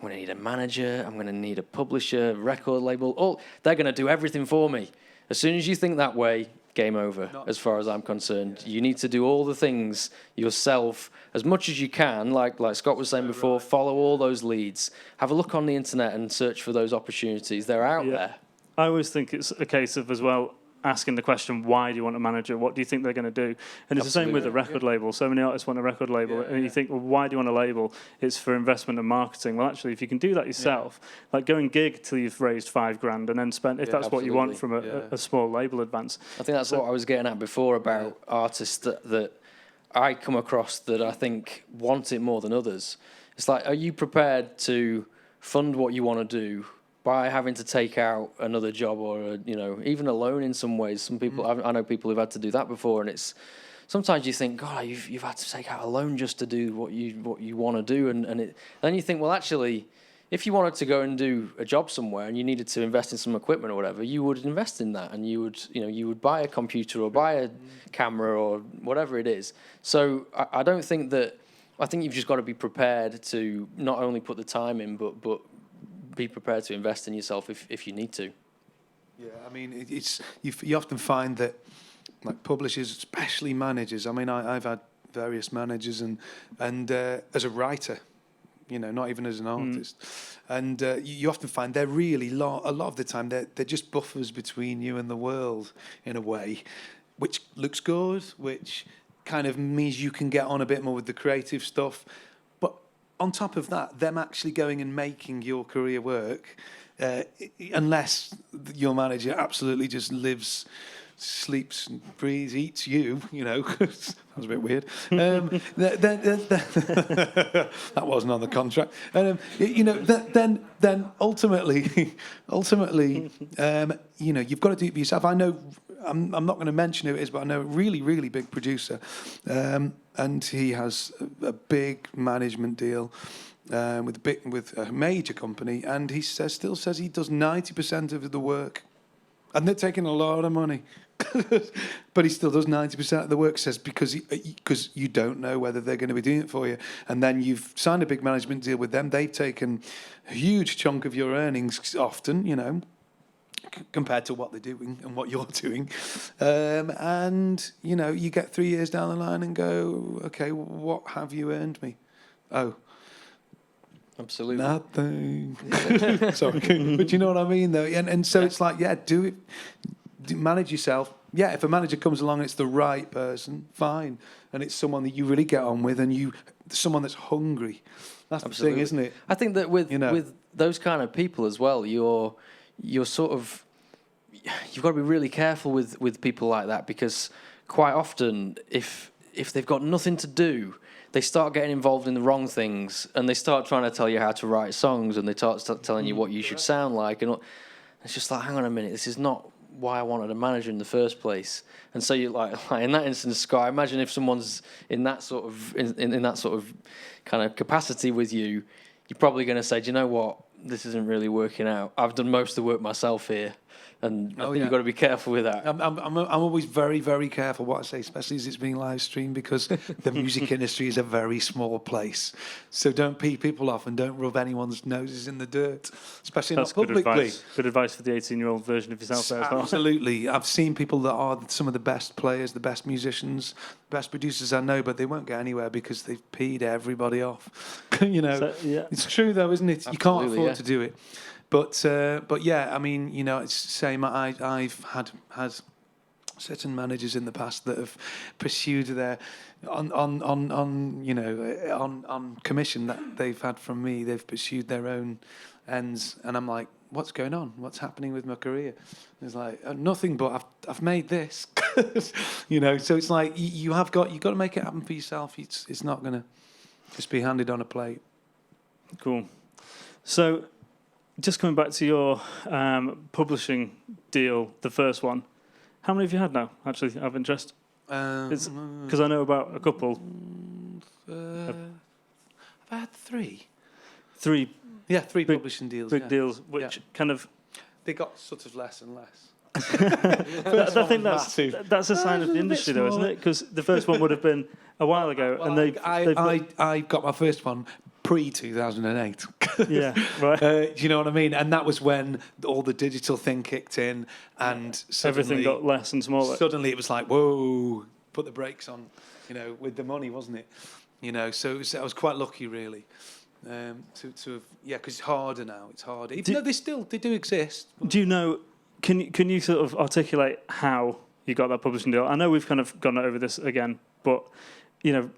a manager, I'm going to need a publisher, record label. They're going to do everything for me. As soon as you think that way, game over, as far as I'm concerned. You need to do all the things yourself as much as you can, like Scott was saying before, follow all those leads. Have a look on the internet and search for those opportunities. They're out there. I always think it's a case of, as well, asking the question, why do you want a manager? What do you think they're going to do? And it's the same with a record label. So many artists want a record label, and you think, well, why do you want a label? It's for investment and marketing. Well, actually, if you can do that yourself, like go and gig till you've raised $5,000 and then spend, if that's what you want from a small label advance. I think that's what I was getting at before about artists that I come across that I think want it more than others. It's like, are you prepared to fund what you want to do by having to take out another job, or even a loan in some ways? Some people, I know people who've had to do that before, and it's sometimes you think, God, you've had to take out a loan just to do what you want to do, and then you think, well, actually, if you wanted to go and do a job somewhere and you needed to invest in some equipment or whatever, you would invest in that, and you would buy a computer or buy a camera or whatever it is. So I don't think that. I think you've just got to be prepared to not only put the time in, but be prepared to invest in yourself if you need to. Yeah, I mean, you often find that, like publishers, especially managers. I mean, I've had various managers, and as a writer, not even as an artist, and you often find they're really a lot of the time they're just buffers between you and the world in a way, which looks good, which kind of means you can get on a bit more with the creative stuff, but on top of that, them actually going and making your career work. Unless your manager absolutely just lives, sleeps, and breathes, eats you, that was a bit weird. That wasn't on the contract. Then ultimately, you've got to do it for yourself. I know, I'm not going to mention who it is, but I know a really, really big producer, and he has a big management deal. With a major company, and he still says he does 90% of the work, and they're taking a lot of money, but he still does 90% of the work. Says because you don't know whether they're going to be doing it for you, and then you've signed a big management deal with them. They've taken a huge chunk of your earnings, often, compared to what they're doing and what you're doing, and you get 3 years down the line and go, okay, what have you earned me? Oh. Absolutely. Nothing. Sorry. But you know what I mean, though? And so it's like, do it. Manage yourself. Yeah, if a manager comes along and it's the right person, fine. And it's someone that you really get on with, and someone that's hungry. That's Absolutely. The thing, isn't it? I think that with those kind of people as well, you're sort of, you've got to be really careful with people like that, because quite often, if they've got nothing to do, they start getting involved in the wrong things, and they start trying to tell you how to write songs, and they start telling you what you should sound like, and it's just like, hang on a minute, this is not why I wanted a manager in the first place. And so you like in that instance, Scott, imagine if someone's in that sort of in that sort of kind of capacity with you, you're probably going to say, do you know what, this isn't really working out. I've done most of the work myself here. And I think you've got to be careful with that. I'm always very, very careful what I say, especially as it's being live streamed, because the music industry is a very small place. So don't pee people off and don't rub anyone's noses in the dirt, especially not publicly. Good advice for the 18-year-old version of yourself there as well. Absolutely. I've seen people that are some of the best players, the best musicians, best producers I know, but they won't get anywhere because they've peed everybody off. It's true though, isn't it? You can't afford to do it. But yeah, I mean, it's the same. I've had certain managers in the past that have pursued their on commission that they've had from me. They've pursued their own ends, and I'm like, what's going on? What's happening with my career? And it's like nothing, but I've made this. So it's like you've got to make it happen for yourself. It's not going to just be handed on a plate. Cool. So, just coming back to your publishing deal, the first one, how many have you had now, actually, out of interest? Because I know about a couple. I've had three. Three? Yeah, three publishing deals. Big deals, which kind of... They got sort of less and less. I think that's a sign of the industry, though, isn't it? Because the first one would have been a while ago, and I got my first one pre-2008. Yeah, right. Do you know what I mean? And that was when all the digital thing kicked in, and everything got less and smaller. Suddenly it was like, whoa, put the brakes on, with the money, wasn't it? So I was quite lucky, really, to have, because it's harder now. It's harder, even though they do exist. Do you know? Can you sort of articulate how you got that publishing deal? I know we've kind of gone over this again, but is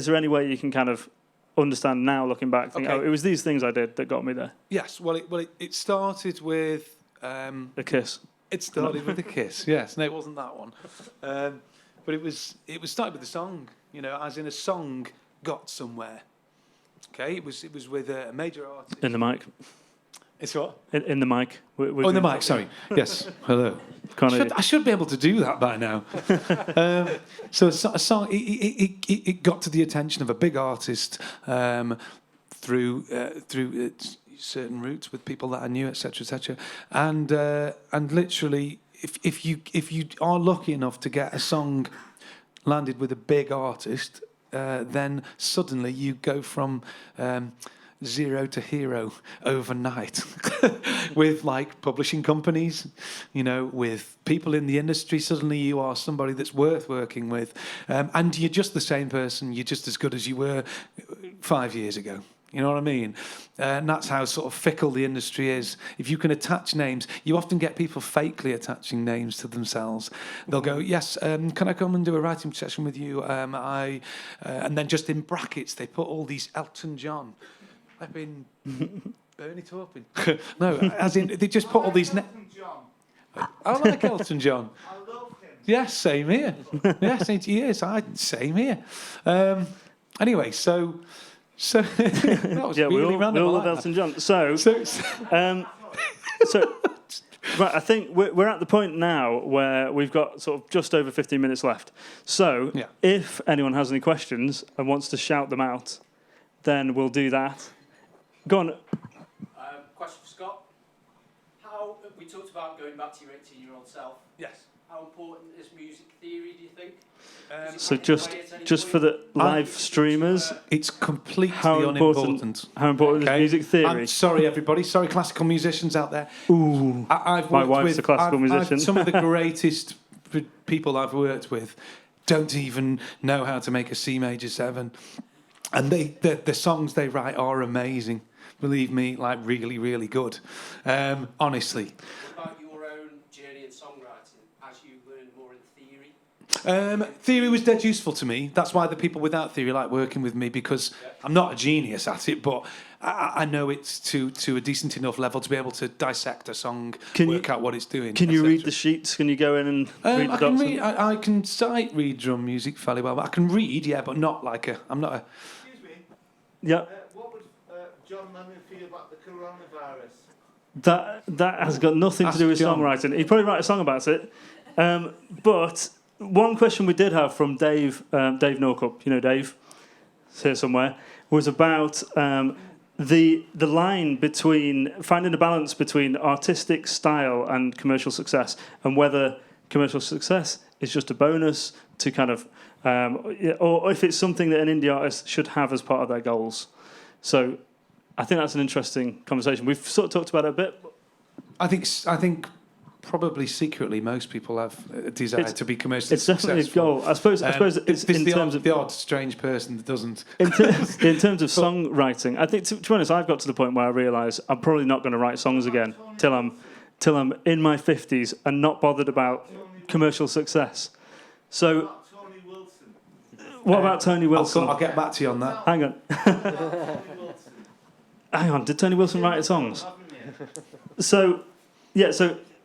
there any way you can kind of understand now, looking back, think, it was these things I did that got me there? Yes. Well, it started with a kiss. It started with a kiss. Yes. No, it wasn't that one. But it was started with a song. As in a song got somewhere. Okay. It was with a major artist. In the mic. It's what? In the mic. In the mic, sorry. Yes, hello. I should be able to do that by now. So a song, it got to the attention of a big artist through certain routes with people that I knew, etc., and literally, if you are lucky enough to get a song landed with a big artist, then suddenly you go from zero to hero overnight with like publishing companies, you know, with people in the industry. Suddenly you are somebody that's worth working with, and you're just the same person. You're just as good as you were 5 years ago. You know what I mean? And that's how sort of fickle the industry is. If you can attach names, you often get people fakely attaching names to themselves. They'll go, yes, can I come and do a writing session with you? And then just in brackets, they put all these Elton John. I've been Bernie Taupin. No, as in, they just put all these... I like Elton John. I love him. Yes, same here. Yes, he is. Same here. Anyway, so that was really random. We all love Elton John. So right, I think we're at the point now where we've got sort of just over 15 minutes left. So if anyone has any questions and wants to shout them out, then we'll do that. Go on. Question for Scott. How we talked about going back to your 18-year-old self. Yes. How important is music theory, do you think? So just for the live streamers, it's completely unimportant. How important is music theory? I'm sorry, everybody. Sorry, classical musicians out there. Ooh, my wife's a classical musician. Some of the greatest people I've worked with don't even know how to make a C major 7, and the songs they write are amazing. Believe me, like really, really good. Honestly. What about your own journey in songwriting as you learn more in theory? Theory was dead useful to me. That's why the people without theory like working with me, because I'm not a genius at it, but I know it's to a decent enough level to be able to dissect a song, work out what it's doing. Can you read the sheets? Can you go in and read the dots? I can sight read drum music fairly well. I can read, but not like I'm not a... Excuse me. Yeah. What would John Lennon feel about the coronavirus? That has got nothing to do with songwriting. He'd probably write a song about it. But one question we did have from Dave Norcup, you know Dave, it's here somewhere, was about the line between finding a balance between artistic style and commercial success, and whether commercial success is just a bonus to kind of, or if it's something that an indie artist should have as part of their goals. So I think that's an interesting conversation. We've sort of talked about it a bit. I think probably secretly most people have a desire to be commercially successful. It's definitely a goal. I suppose it's in terms of the odd strange person that doesn't. In terms of songwriting, I think to be honest, I've got to the point where I realise I'm probably not going to write songs again till I'm in my 50s and not bothered about commercial success. So. What about Tony Wilson? I'll get back to you on that. Hang on. Did Tony Wilson write songs? So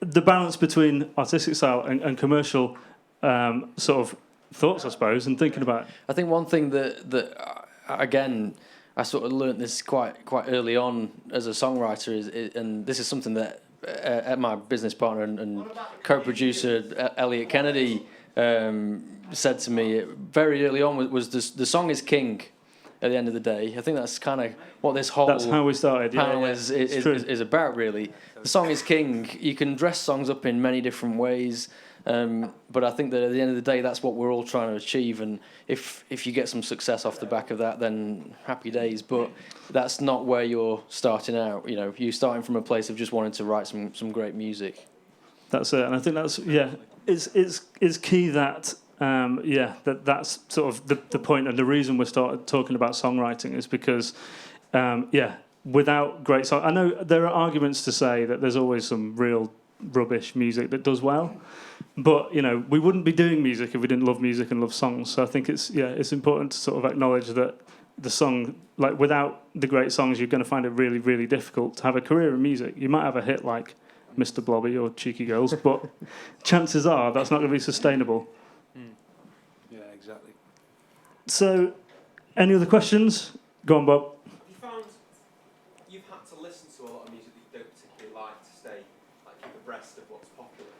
the balance between artistic style and commercial sort of thoughts, I suppose, and thinking about it. I think one thing that again, I sort of learnt this quite early on as a songwriter is and this is something that my business partner and co-producer Elliot Kennedy said to me very early on was the song is king. At the end of the day, I think that's kind of what this whole that's how we started. panel is about, really. The song is king. You can dress songs up in many different ways, but I think that at the end of the day, that's what we're all trying to achieve. And if you get some success off the back of that, then happy days. But that's not where you're starting out. You know, you're starting from a place of just wanting to write some great music. That's it, and I think that's it's key that. That's sort of the point, and the reason we started talking about songwriting is because, without great song, I know there are arguments to say that there's always some real rubbish music that does well, but we wouldn't be doing music if we didn't love music and love songs. So I think it's important to sort of acknowledge that the song, like without the great songs, you're going to find it really, really difficult to have a career in music. You might have a hit like Mr. Blobby or Cheeky Girls, but chances are that's not going to be sustainable. Yeah, exactly. So, any other questions? Go on, Bob. Have you found you've had to listen to a lot of music that you don't particularly like to stay, keep abreast of what's popular?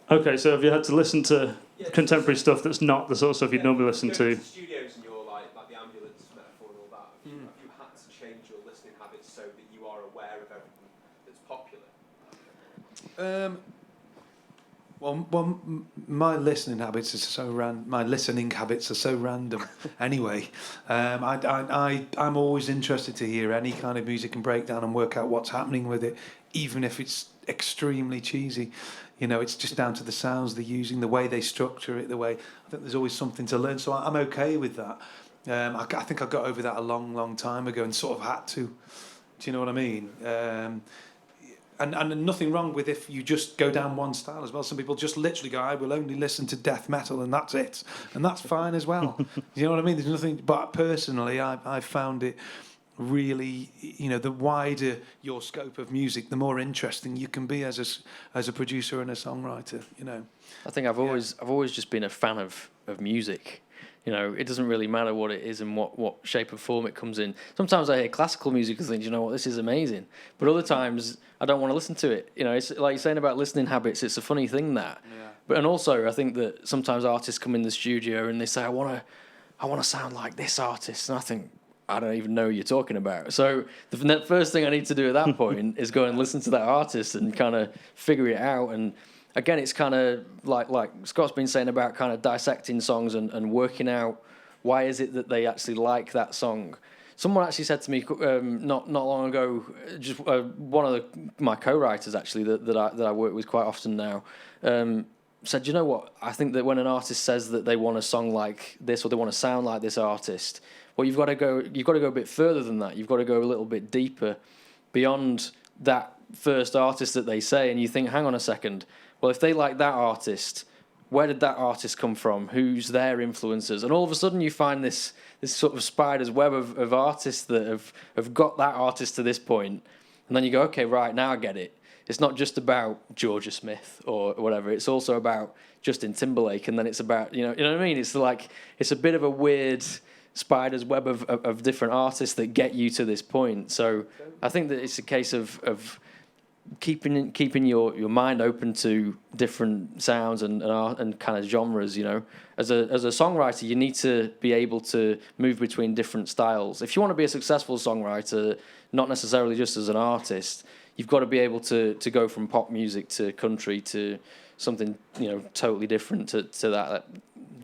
Okay, so have you had to listen to contemporary stuff that's not the sort of stuff you'd normally listen to? Studios and your like the ambulance metaphor and all that. Have you had to change your listening habits so that you are aware of everything that's popular? My listening habits are so random. Anyway, I'm always interested to hear any kind of music and break down and work out what's happening with it, even if it's extremely cheesy. You know, it's just down to the sounds they're using, the way they structure it, I think there's always something to learn. So I'm okay with that. I think I got over that a long, long time ago and sort of had to. Do you know what I mean? And nothing wrong with if you just go down one style as well. Some people just literally go, I will only listen to death metal and that's it. And that's fine as well. You know what I mean? There's nothing, but personally, I found it really, you know, the wider your scope of music, the more interesting you can be as a producer and a songwriter, you know. I think I've always just been a fan of music. You know, it doesn't really matter what it is and what shape or form it comes in. Sometimes I hear classical music and think, you know what, this is amazing. But other times I don't want to listen to it. You know, it's like you're saying about listening habits, it's a funny thing that. Yeah. But and also I think that sometimes artists come in the studio and they say, I want to sound like this artist. And I think, I don't even know who you're talking about. So the first thing I need to do at that point is go and listen to that artist and kind of figure it out. And again, it's kind of like Scott's been saying about kind of dissecting songs and working out why is it that they actually like that song. Someone actually said to me not long ago, just one of my co-writers actually that I work with quite often now, said, you know what? I think that when an artist says that they want a song like this or they want to sound like this artist, well, you've got to go a bit further than that. You've got to go a little bit deeper beyond that first artist that they say, and you think, hang on a second. Well, if they like that artist, where did that artist come from? Who's their influences? And all of a sudden you find this sort of spider's web of artists that have got that artist to this point. And then you go, okay, right, now I get it. It's not just about Georgia Smith or whatever. It's also about Justin Timberlake. And then it's about, you know what I mean? It's like, it's a bit of a weird spider's web of different artists that get you to this point. So I think that it's a case of keeping your mind open to different sounds and kind of genres. You know, as a songwriter, you need to be able to move between different styles. If you want to be a successful songwriter, not necessarily just as an artist, you've got to be able to go from pop music to country to something, you know, totally different to that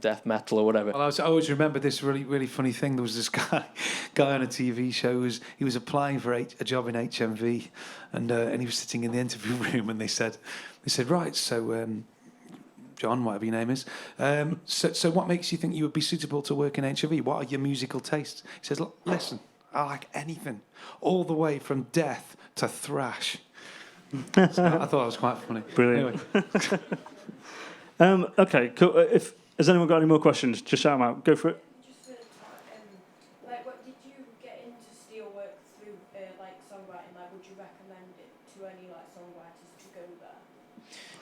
death metal or whatever. Well, I always remember this really, really funny thing. There was this guy on a TV show. He was applying for a job in HMV, and he was sitting in the interview room, and they said, right, so John, whatever your name is, so what makes you think you would be suitable to work in HMV? What are your musical tastes? He says, listen, I like anything, all the way from death to thrash. So I thought that was quite funny. Brilliant. Anyway. Okay, cool. Has anyone got any more questions? Just shout them out. Go for it. Just what did you get into Steelworks through songwriting? Would you recommend it to any songwriters to go there?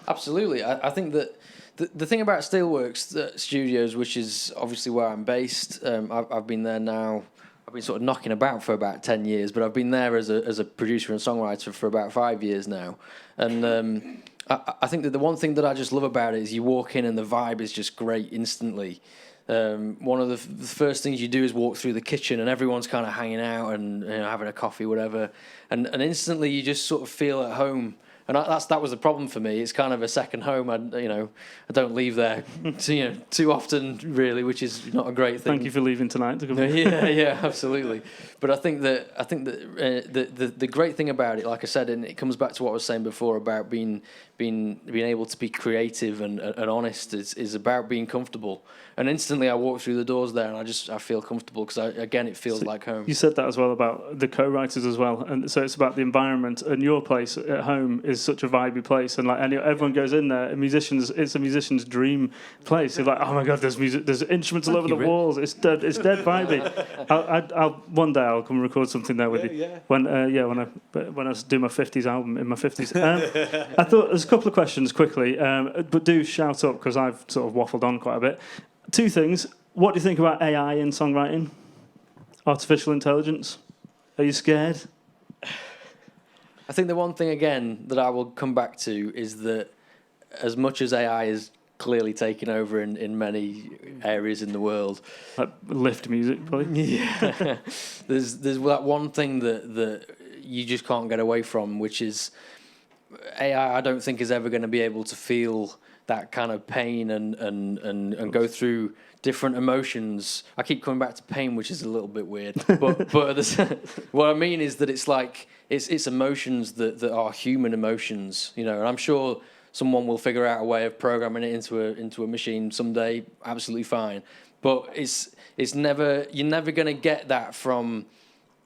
Absolutely. I think that the thing about Steelworks Studios, which is obviously where I'm based, I've been there now. I've been sort of knocking about for about 10 years, but I've been there as a producer and songwriter for about 5 years now, and. I think that the one thing that I just love about it is you walk in and the vibe is just great instantly. One of the first things you do is walk through the kitchen and everyone's kind of hanging out and having a coffee, whatever, and instantly you just sort of feel at home. And that was the problem for me. It's kind of a second home. I don't leave there too often, really, which is not a great thing. Thank you for leaving tonight. Yeah, absolutely. But I think that the great thing about it, like I said, and it comes back to what I was saying before about being able to be creative and honest, is about being comfortable. And instantly, I walk through the doors there, and I feel comfortable because it feels like home. You said that as well about the co-writers as well, and so it's about the environment. And your place at home is such a vibey place, and everyone goes in there. It's a musician's dream place. You're like, oh my god, there's music, there's instruments all over the walls. It's dead vibey. One day I'll come and record something there with you. Yeah. When I do my 50s album in my 50s. I thought there's a couple of questions quickly, but do shout up because I've sort of waffled on quite a bit. Two things. What do you think about AI in songwriting? Artificial intelligence? Are you scared? I think the one thing, again, that I will come back to is that as much as AI is clearly taking over in many areas in the world... Like lift music, probably? Yeah. There's that one thing that you just can't get away from, which is AI, I don't think, is ever going to be able to feel that kind of pain and go through different emotions. I keep coming back to pain, which is a little bit weird. But what I mean is that it's like it's emotions that are human emotions, you know. And I'm sure someone will figure out a way of programming it into a machine someday. Absolutely fine. But it's never, you're never going to get that from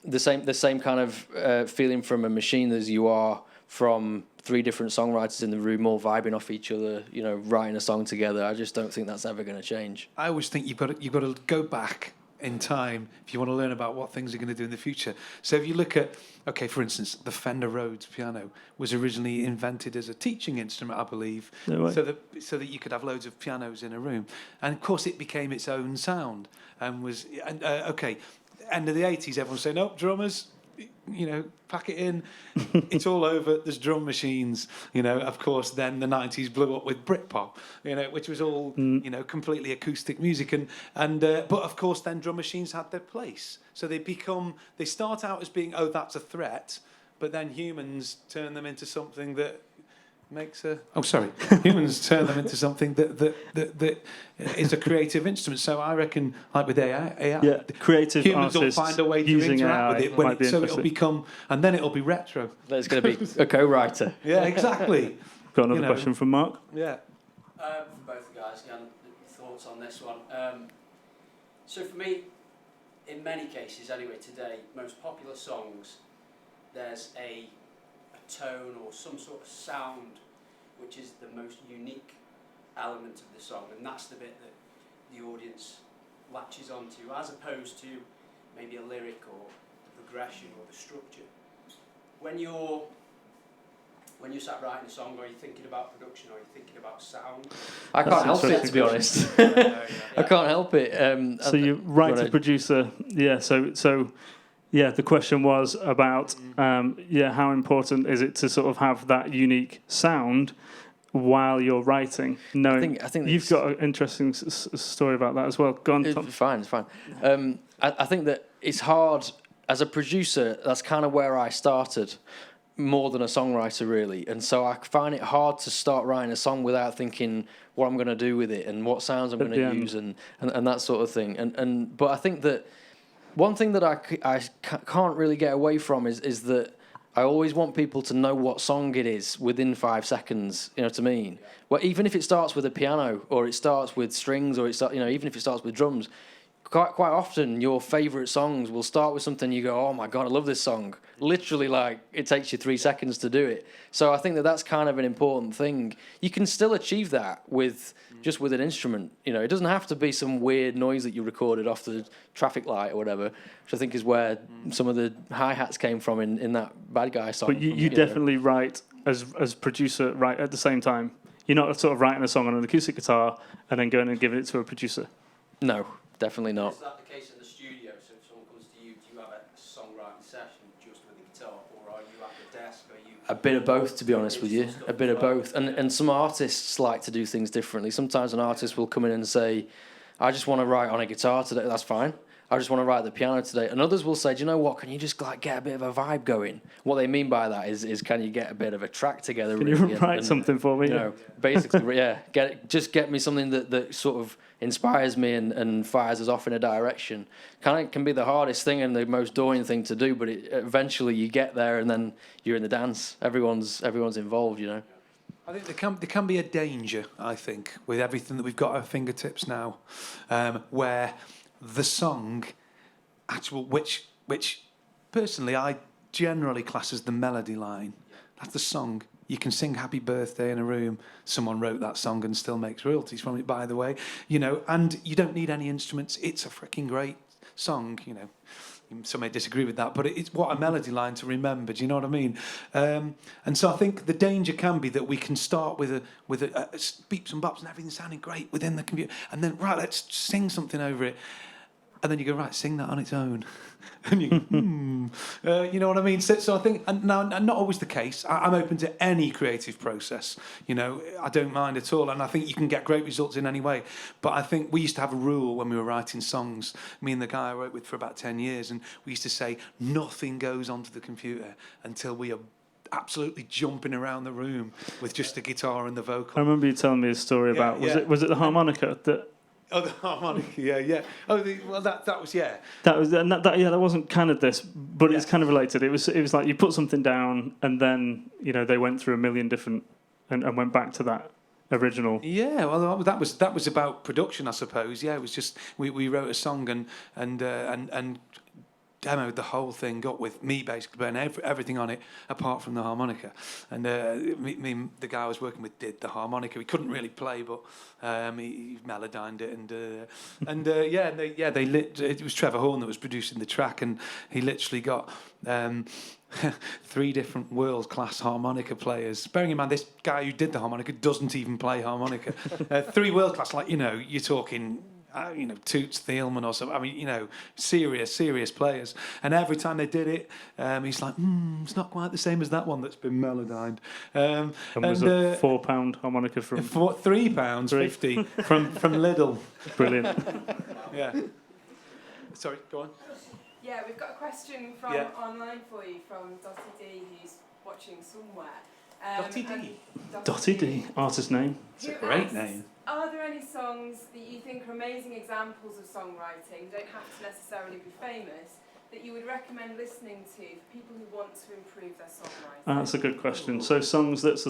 the same kind of feeling from a machine as you are from three different songwriters in the room all vibing off each other, you know, writing a song together. I just don't think that's ever going to change. I always think you've got to go back in time if you want to learn about what things are going to do in the future. So if you look at, okay, for instance, the Fender Rhodes piano was originally invented as a teaching instrument, I believe, so that you could have loads of pianos in a room. And of course, it became its own sound and was okay. End of the 80s, everyone saying, "No, drummers, you know, pack it in. It's all over. There's drum machines." You know, of course, then the 90s blew up with Britpop, you know, which was all, you know, completely acoustic music. But of course, then drum machines had their place. So they start out as being, oh, that's a threat, but then humans turn them into something that humans turn them into something that is a creative instrument. So I reckon, like with AI, creative humans will artists find a way to using interact AI with it, so it'll become, and then it'll be retro. There's going to be a co-writer. Yeah, exactly. Got another question from Mark? Yeah. For both the guys, again, thoughts on this one. So for me, in many cases anyway today, most popular songs, there's a tone or some sort of sound which is the most unique element of the song, and that's the bit that the audience latches onto, as opposed to maybe a lyric or the progression or the structure. When you're sat writing a song, are you thinking about production, or are you thinking about sound? I can't help it, to be honest. I can't help it. So you writer, producer, the question was about how important is it to sort of have that unique sound while you're writing? Knowing I think you've got an interesting story about that as well. Go on, Tom. It's fine. I think that it's hard as a producer. That's kind of where I started, more than a songwriter, really. And so I find it hard to start writing a song without thinking what I'm going to do with it and what sounds I'm going to use and that sort of thing. But I think that one thing that I can't really get away from is that I always want people to know what song it is within 5 seconds. You know what I mean? Well, even if it starts with a piano or it starts with strings or even if it starts with drums, quite often your favourite songs will start with something you go, oh my God, I love this song. Literally, like, it takes you 3 seconds to do it. So I think that that's kind of an important thing. You can still achieve that with an instrument. You know, it doesn't have to be some weird noise that you recorded off the traffic light or whatever, which I think is where some of the hi-hats came from in that Bad Guy song. But you definitely write as producer, right, at the same time. You're not sort of writing a song on an acoustic guitar and then going and giving it to a producer. No, definitely not. Is that the case in the studio? So if someone comes to you, do you have a songwriting session just with the guitar, or are you at the desk? Are you a bit of both, to be honest with you. A bit of both. And some artists like to do things differently. Sometimes an artist will come in and say, I just want to write on a guitar today. That's fine. I just want to write the piano today. And others will say, do you know what? Can you just like get a bit of a vibe going? What they mean by that is can you get a bit of a track together? Can you write something for me? You know, basically, yeah. Get me something that sort of inspires me and fires us off in a direction. Kind of can be the hardest thing and the most daunting thing to do, but eventually you get there and then you're in the dance. Everyone's involved, you know. I think there can be a danger, I think, with everything that we've got at our fingertips now, where the song, which personally I generally class as the melody line. That's the song. You can sing Happy Birthday in a room. Someone wrote that song and still makes royalties from it, by the way. You know, and you don't need any instruments. It's a freaking great song, you know. Some may disagree with that, but it's what a melody line to remember. Do you know what I mean? And so I think the danger can be that we can start with a beeps and bops and everything sounding great within the computer, and then right, let's sing something over it. And then you go, right, sing that on its own. And you go, you know what I mean? So I think, and now, not always the case. I'm open to any creative process. You know, I don't mind at all. And I think you can get great results in any way. But I think we used to have a rule when we were writing songs, me and the guy I wrote with for about 10 years, and we used to say, nothing goes onto the computer until we have absolutely jumping around the room with just the guitar and the vocal. I remember you telling me a story about was it the harmonica that. Oh, the harmonica, yeah. Oh, that was, yeah. That wasn't kind of this, but it's kind of related. It was like you put something down, and then they went through a million different, and went back to that original. Yeah, well, that was about production, I suppose. Yeah, it was just we wrote a song and demoed the whole thing, got with me basically playing everything on it apart from the harmonica, and the guy I was working with did the harmonica. He couldn't really play, but he melodined it, it was Trevor Horn that was producing the track, and he literally got 3 different world-class harmonica players. Bearing in mind, this guy who did the harmonica doesn't even play harmonica. 3 world-class, like you're talking. Toots Thielman or something. I mean, serious players. And every time they did it, he's like, it's not quite the same as that one that's been melodined. And was a £4 harmonica from £3.50 from Lidl. Brilliant. Yeah. Sorry, go on. Yeah, we've got a question from online for you from Dottie D, who's watching somewhere. Dottie D. Dottie D, artist name. It's a great name. Are there any songs that you think are amazing examples of songwriting, don't have to necessarily be famous, that you would recommend listening to for people who want to improve their songwriting? That's a good question. So songs that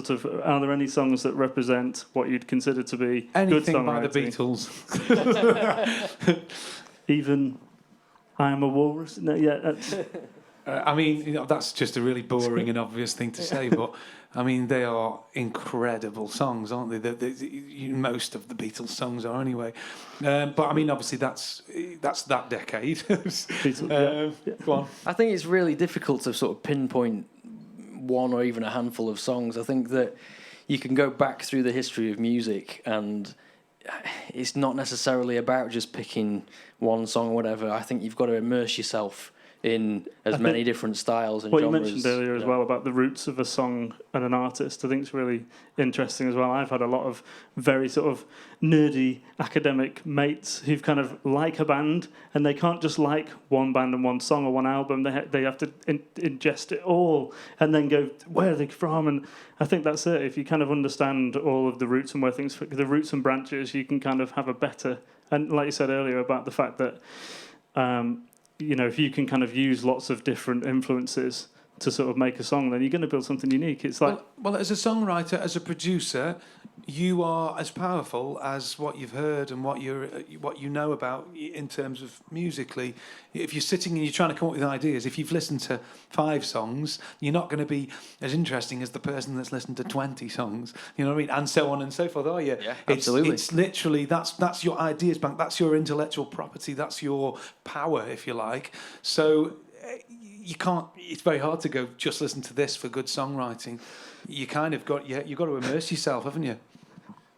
are there any songs that represent what you'd consider to be good songwriting? Anything by the Beatles. Even I Am a Walrus? No, yeah. That's just a really boring and obvious thing to say, but they are incredible songs, aren't they? Most of the Beatles songs are anyway. But obviously that's that decade. Beatles, Go on. I think it's really difficult to sort of pinpoint one or even a handful of songs. I think that you can go back through the history of music, and it's not necessarily about just picking one song or whatever. I think you've got to immerse yourself in as many different styles and what genres. What you mentioned earlier as well about the roots of a song and an artist, I think it's really interesting as well. I've had a lot of very sort of nerdy academic mates who've kind of like a band, and they can't just like one band and one song or one album. They have to ingest it all and then go, where are they from? And I think that's it. If you kind of understand all of the roots and where things, the roots and branches, you can kind of have a better, and like you said earlier about the fact that if you can kind of use lots of different influences to sort of make a song, then you're going to build something unique. It's like... Well, as a songwriter, as a producer, you are as powerful as what you've heard and what you know about in terms of musically. If you're sitting and you're trying to come up with ideas, if you've listened to 5 songs, you're not going to be as interesting as the person that's listened to 20 songs. You know what I mean? And so on and so forth, are you? Yeah, absolutely. It's literally, that's your ideas bank, that's your intellectual property, that's your power, if you like. So... you can't. It's very hard to go just listen to this for good songwriting. You kind of you've got to immerse yourself, haven't you?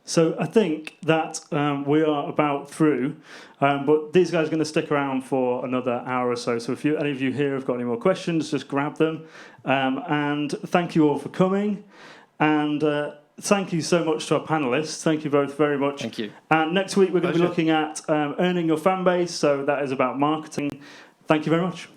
So I think that we are about through, but these guys are going to stick around for another hour or so. So if any of you here have got any more questions, just grab them. And thank you all for coming. And thank you so much to our panellists. Thank you both very much. Thank you. And next week we're going to be looking at earning your fan base. So that is about marketing. Thank you very much.